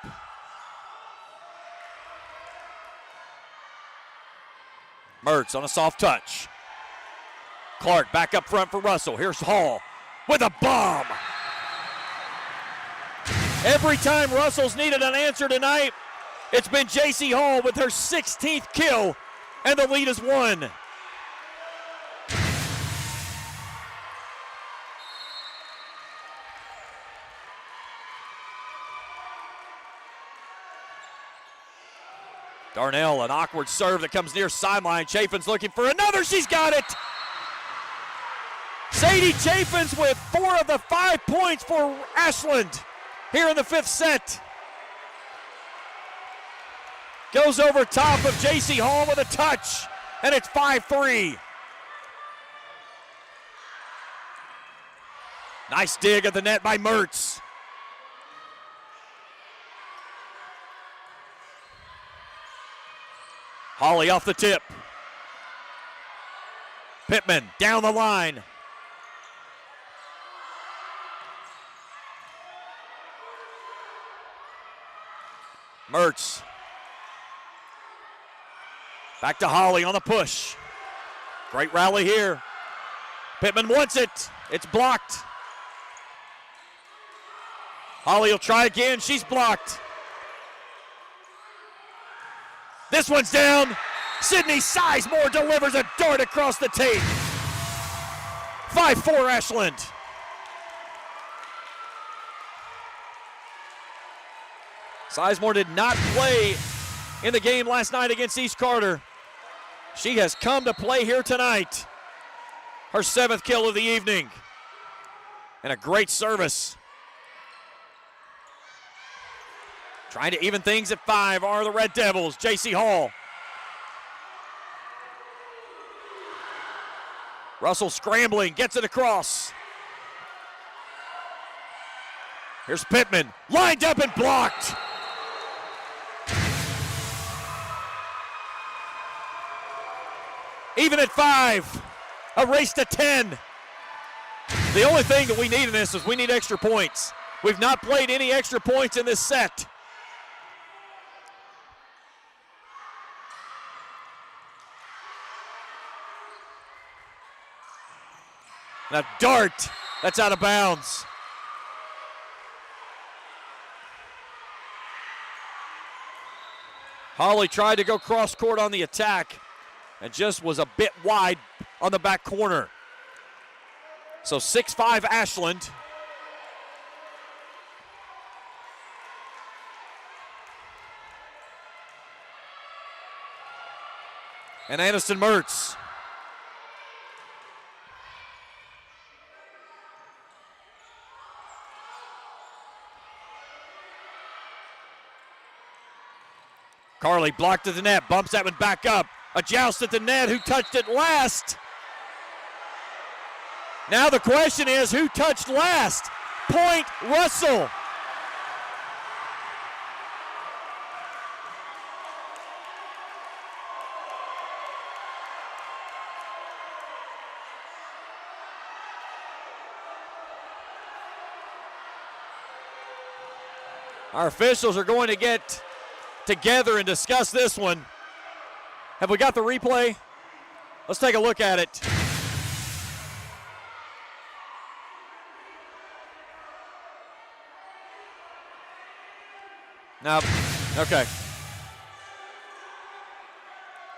Speaker 2: Mertz on a soft touch. Clark back up front for Russell. Here's Hall with a bomb. Every time Russell's needed an answer tonight, it's been J.C. Hall with her 16th kill, and the lead is 1. Darnell, an awkward serve that comes near sideline. Chafin's looking for another. She's got it. Sadie Chafin's with 4 of the 5 points for Ashland here in the 5th set. Goes over top of J.C. Hall with a touch, and it's 5-3. Nice dig at the net by Mertz. Holly off the tip. Pittman down the line. Mertz. Back to Holly on the push. Great rally here. Pittman wants it. It's blocked. Holly will try again. She's blocked. This one's down. Sydney Sizemore delivers a dart across the tape. 5-4 Ashland. Sizemore did not play in the game last night against East Carter. She has come to play here tonight. Her 7th kill of the evening. And a great service. Trying to even things at 5 are the Red Devils. J.C. Hall. Russell scrambling, gets it across. Here's Pittman, lined up and blocked. Even at 5, a race to 10. The only thing that we need in this is we need extra points. We've not played any extra points in this set. Now dart, that's out of bounds. Holly tried to go cross court on the attack and just was a bit wide on the back corner. So 6-5 Ashland. And Aniston Mertz. Carly blocked at the net, bumps that one back up. A joust at the net, who touched it last? Now the question is, who touched last? Point Russell. Our officials are going to get together and discuss this one. Have we got the replay? Let's take a look at it. Now, okay.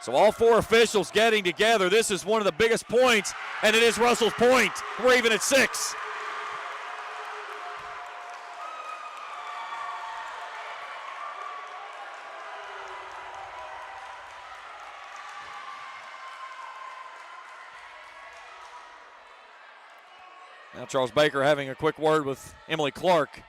Speaker 2: So all four officials getting together. This is one of the biggest points, and it is Russell's point. We're even at 6. Now Charles Baker having a quick word with Emily Clark.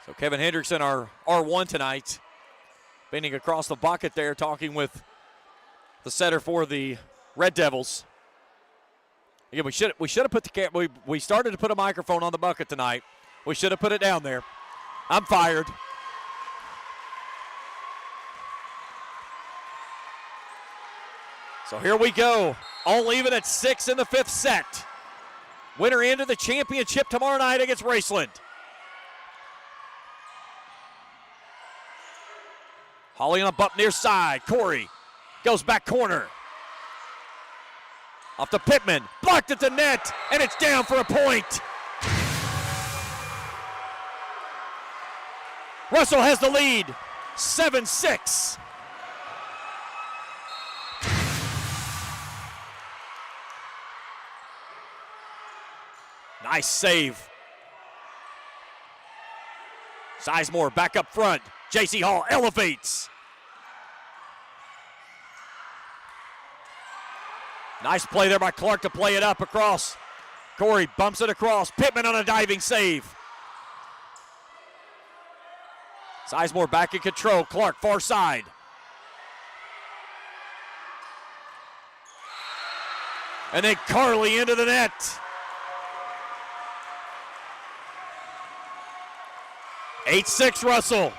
Speaker 2: So Kevin Hendrickson, our R1 tonight, bending across the bucket there, talking with the setter for the Red Devils. Again, we should have put we started to put a microphone on the bucket tonight. We should have put it down there. I'm fired. So here we go. All even at 6 in the 5th set. Winner into the championship tomorrow night against Raceland. Holly on a bump near side. Corey goes back corner. Off to Pittman. Blocked at the net, and it's down for a point. Russell has the lead, 7-6. Nice save. Sizemore back up front. J.C. Hall elevates. Nice play there by Clark to play it up across. Corey bumps it across. Pittman on a diving save. Sizemore back in control. Clark far side. And then Carly into the net. (8-6) Russell.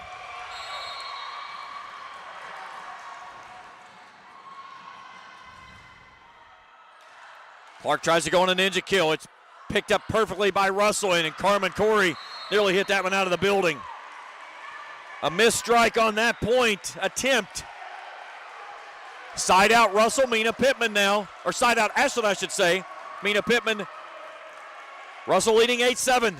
Speaker 2: Clark tries to go on a ninja kill. It's picked up perfectly by Russell, and Carmen Corey nearly hit that one out of the building. A missed strike on that point attempt. Side out Russell, Mina Pittman now. Or side out Ashland, I should say. Mina Pittman. Russell leading 8-7.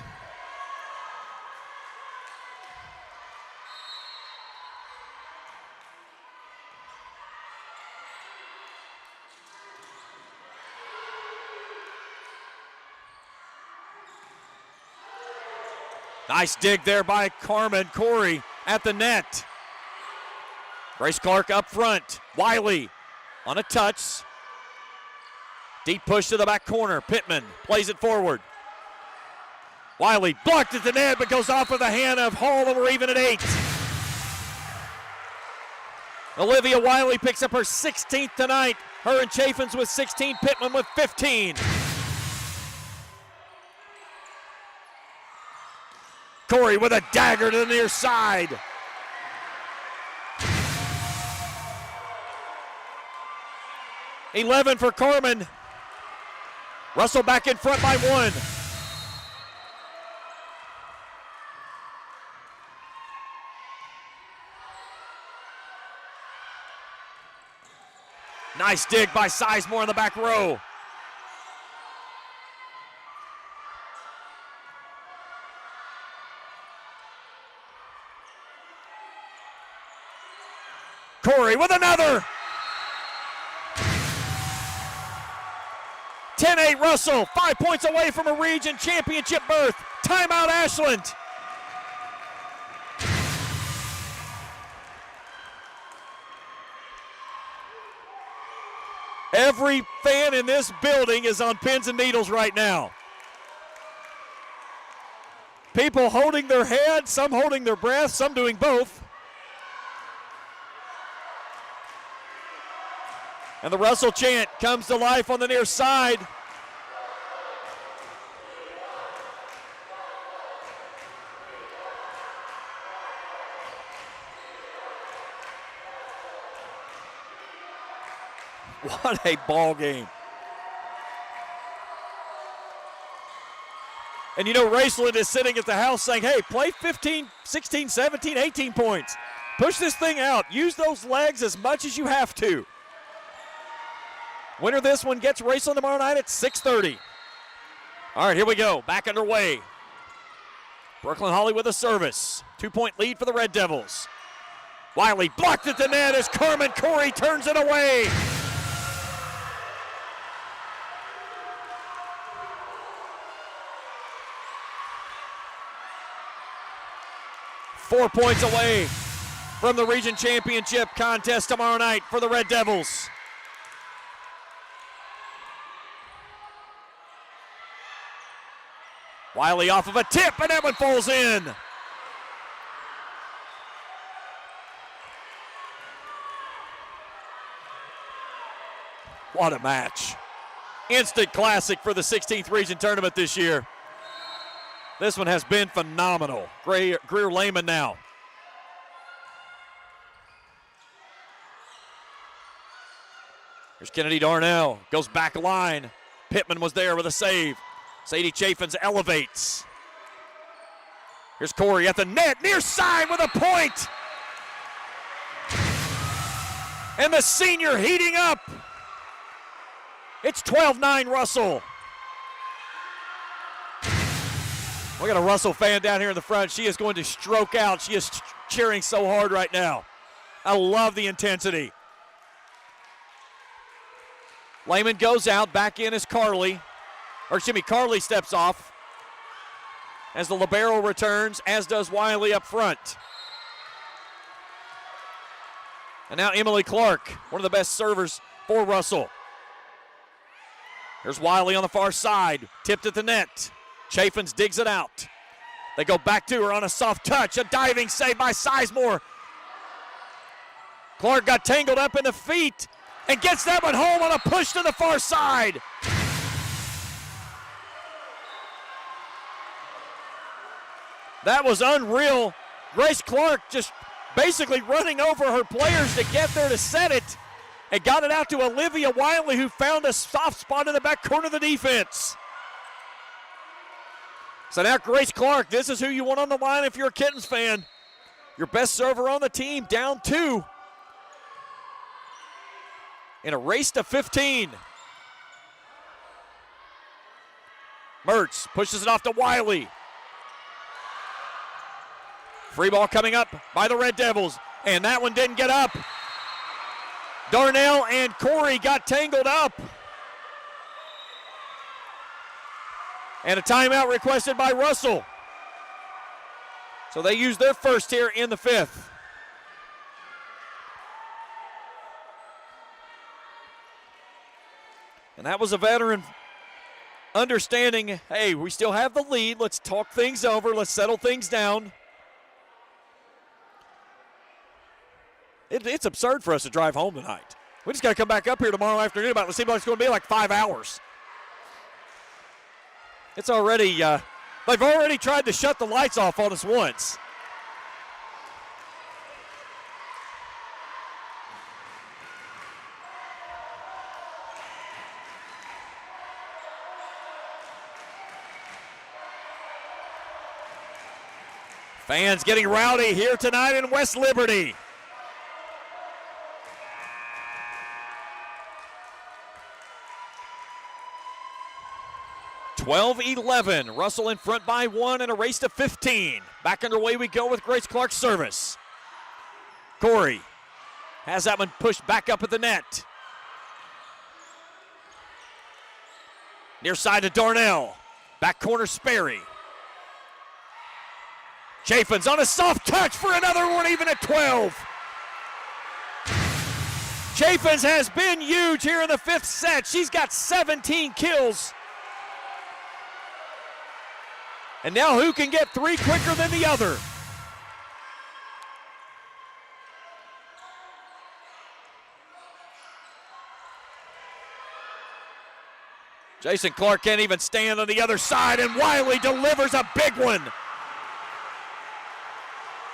Speaker 2: Nice dig there by Carmen Corey at the net. Grace Clark up front. Wiley on a touch. Deep push to the back corner. Pittman plays it forward. Wiley blocked at the net, but goes off of the hand of Hall, and we're even at 8. Olivia Wiley picks up her 16th tonight. Her and Chaffins with 16, Pittman with 15. Corey with a dagger to the near side. $11 for Carmen. Russell back in front by 1. Nice dig by Sizemore in the back row. Corey with another. 10-8 Russell, 5 points away from a region championship berth. Timeout Ashland. Every fan in this building is on pins and needles right now. People holding their head, some holding their breath, some doing both. And the Russell chant comes to life on the near side. What a ball game. And you know, Raceland is sitting at the house saying, hey, play 15, 16, 17, 18 points. Push this thing out. Use those legs as much as you have to. Winner of this one gets Raceland tomorrow night at 6:30. All right, here we go. Back underway. Brooklyn Holly with a service. 2-point lead for the Red Devils. Wiley blocked at the net as Carmen Corey turns it away. Four points away from the region championship contest tomorrow night for the Red Devils. Wiley off of a tip, and that one falls in. What a match. Instant classic for the 16th region tournament this year. This one has been phenomenal. Greer Lehman now. Here's Kennedy Darnell. Goes back line. Pittman was there with a save. Sadie Chaffins elevates. Here's Corey at the net. Near side with a point. And the senior heating up. It's 12-9 Russell. We got a Russell fan down here in the front. She is going to stroke out. She is cheering so hard right now. I love the intensity. Lehman goes out. Back in is Carly. Carly steps off as the libero returns, as does Wiley up front. And now Emily Clark, one of the best servers for Russell. Here's Wiley on the far side, tipped at the net. Chaffins digs it out. They go back to her on a soft touch, a diving save by Sizemore. Clark got tangled up in the feet and gets that one home on a push to the far side. That was unreal. Grace Clark just basically running over her players to get there to set it, and got it out to Olivia Wiley, who found a soft spot in the back corner of the defense. So now Grace Clark, this is who you want on the line if you're a Kittens fan. Your best server on the team, down 2. In a race to 15. Mertz pushes it off to Wiley. Free ball coming up by the Red Devils, and that one didn't get up. Darnell and Corey got tangled up. And a timeout requested by Russell. So they use their first here in the 5th. And that was a veteran understanding, hey, we still have the lead. Let's talk things over. Let's settle things down. It's absurd for us to drive home tonight. We just got to come back up here tomorrow afternoon. It seems like it's going to be like 5 hours. It's already They've already tried to shut the lights off on us once. Fans getting rowdy here tonight in West Liberty. (12-11). Russell in front by 1 and a race to 15. Back underway we go with Grace Clark's service. Corey has that one pushed back up at the net. Near side to Darnell. Back corner Sperry. Chafin's on a soft touch for another one, even at 12. Chafin's has been huge here in the 5th set. She's got 17 kills. And now who can get 3 quicker than the other? Jason Clark can't even stand on the other side, and Wiley delivers a big one.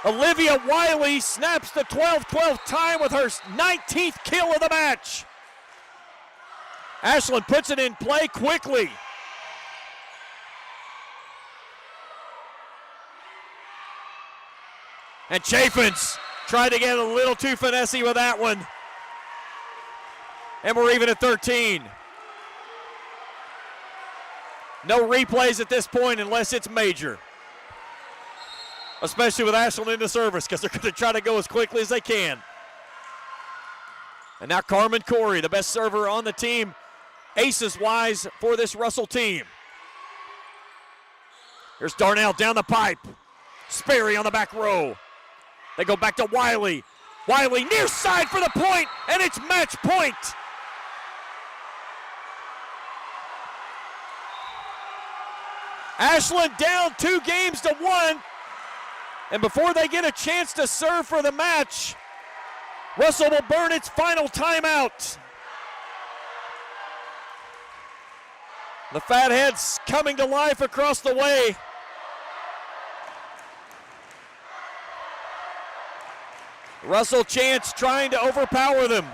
Speaker 2: Olivia Wiley snaps the 12-12 tie with her 19th kill of the match. Ashland puts it in play quickly. And Chafin's tried to get a little too finessey with that one. And we're even at 13. No replays at this point unless it's major. Especially with Ashland in the service, because they're going to try to go as quickly as they can. And now Carmen Corey, the best server on the team, aces-wise for this Russell team. Here's Darnell down the pipe. Sperry on the back row. They go back to Wiley. Wiley near side for the point, and it's match point. Ashland down 2-1. And before they get a chance to serve for the match, Russell will burn its final timeout. The Fatheads coming to life across the way. Russell Chance trying to overpower them.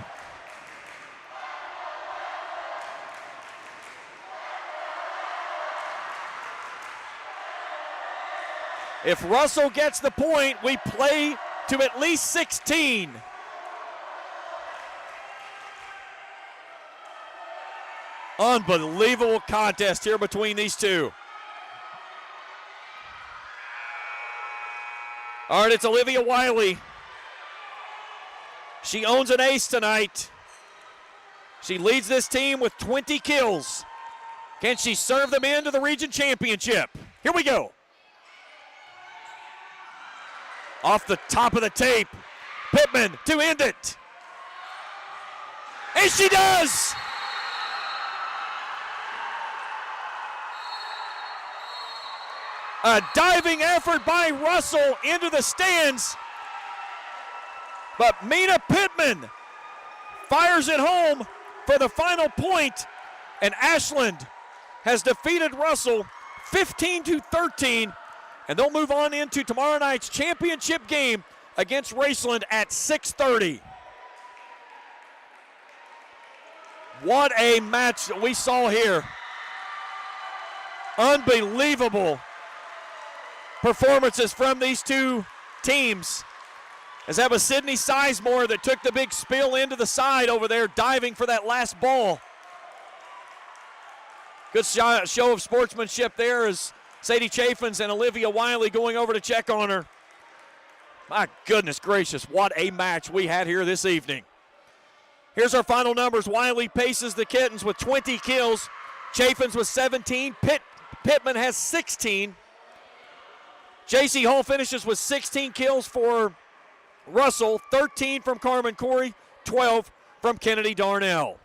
Speaker 2: If Russell gets the point, we play to at least 16. Unbelievable contest here between these two. All right, it's Olivia Wiley. She owns an ace tonight. She leads this team with 20 kills. Can she serve them into the region championship? Here we go. Off the top of the tape, Pittman to end it. And she does! A diving effort by Russell into the stands. But Mina Pittman fires it home for the final point, and Ashland has defeated Russell 15-13, and they'll move on into tomorrow night's championship game against Raceland at 6:30. What a match we saw here. Unbelievable performances from these two teams. As that was Sydney Sizemore that took the big spill into the side over there, diving for that last ball. Good show of sportsmanship there as Sadie Chaffins and Olivia Wiley going over to check on her. My goodness gracious, what a match we had here this evening. Here's our final numbers. Wiley paces the Kittens with 20 kills. Chaffins with 17. Pittman has 16. J.C. Hall finishes with 16 kills for Russell, 13 from Carmen Corey, 12 from Kennedy Darnell.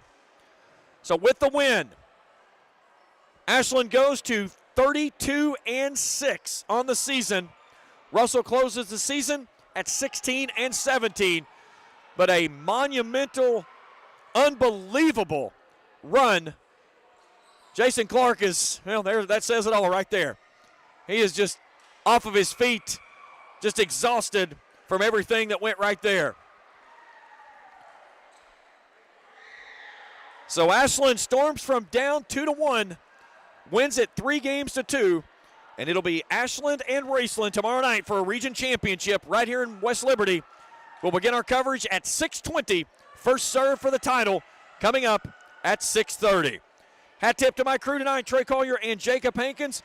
Speaker 2: So with the win, Ashland goes to 32-6 on the season. Russell closes the season at 16-17, but a monumental, unbelievable run. Jason Clark is, well, there, that says it all right there. He is just off of his feet, just exhausted from everything that went right there. So Ashland storms from down 2-1, wins it 3-2, and it'll be Ashland and Raceland tomorrow night for a region championship right here in West Liberty. We'll begin our coverage at 6:20. First serve for the title coming up at 6:30. Hat tip to my crew tonight, Trey Collier and Jacob Hankins.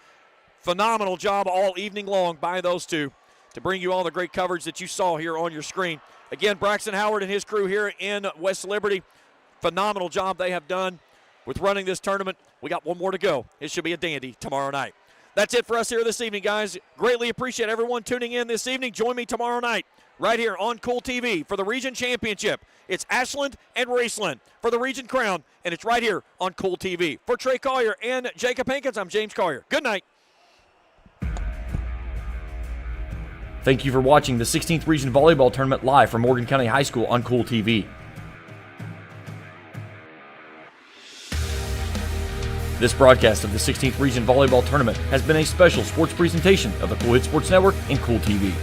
Speaker 2: Phenomenal job all evening long by those two to bring you all the great coverage that you saw here on your screen. Again, Braxton Howard and his crew here in West Liberty, phenomenal job they have done with running this tournament. We got one more to go. It should be a dandy tomorrow night. That's it for us here this evening, guys. Greatly appreciate everyone tuning in this evening. Join me tomorrow night right here on Kool TV for the region championship. It's Ashland and Raceland for the region crown, and it's right here on Kool TV. For Trey Collier and Jacob Hankins, I'm James Collier. Good night.
Speaker 1: Thank you for watching the 16th Region Volleyball Tournament live from Morgan County High School on Kool TV. This broadcast of the 16th Region Volleyball Tournament has been a special sports presentation of the Kool Hit Sports Network and Kool TV.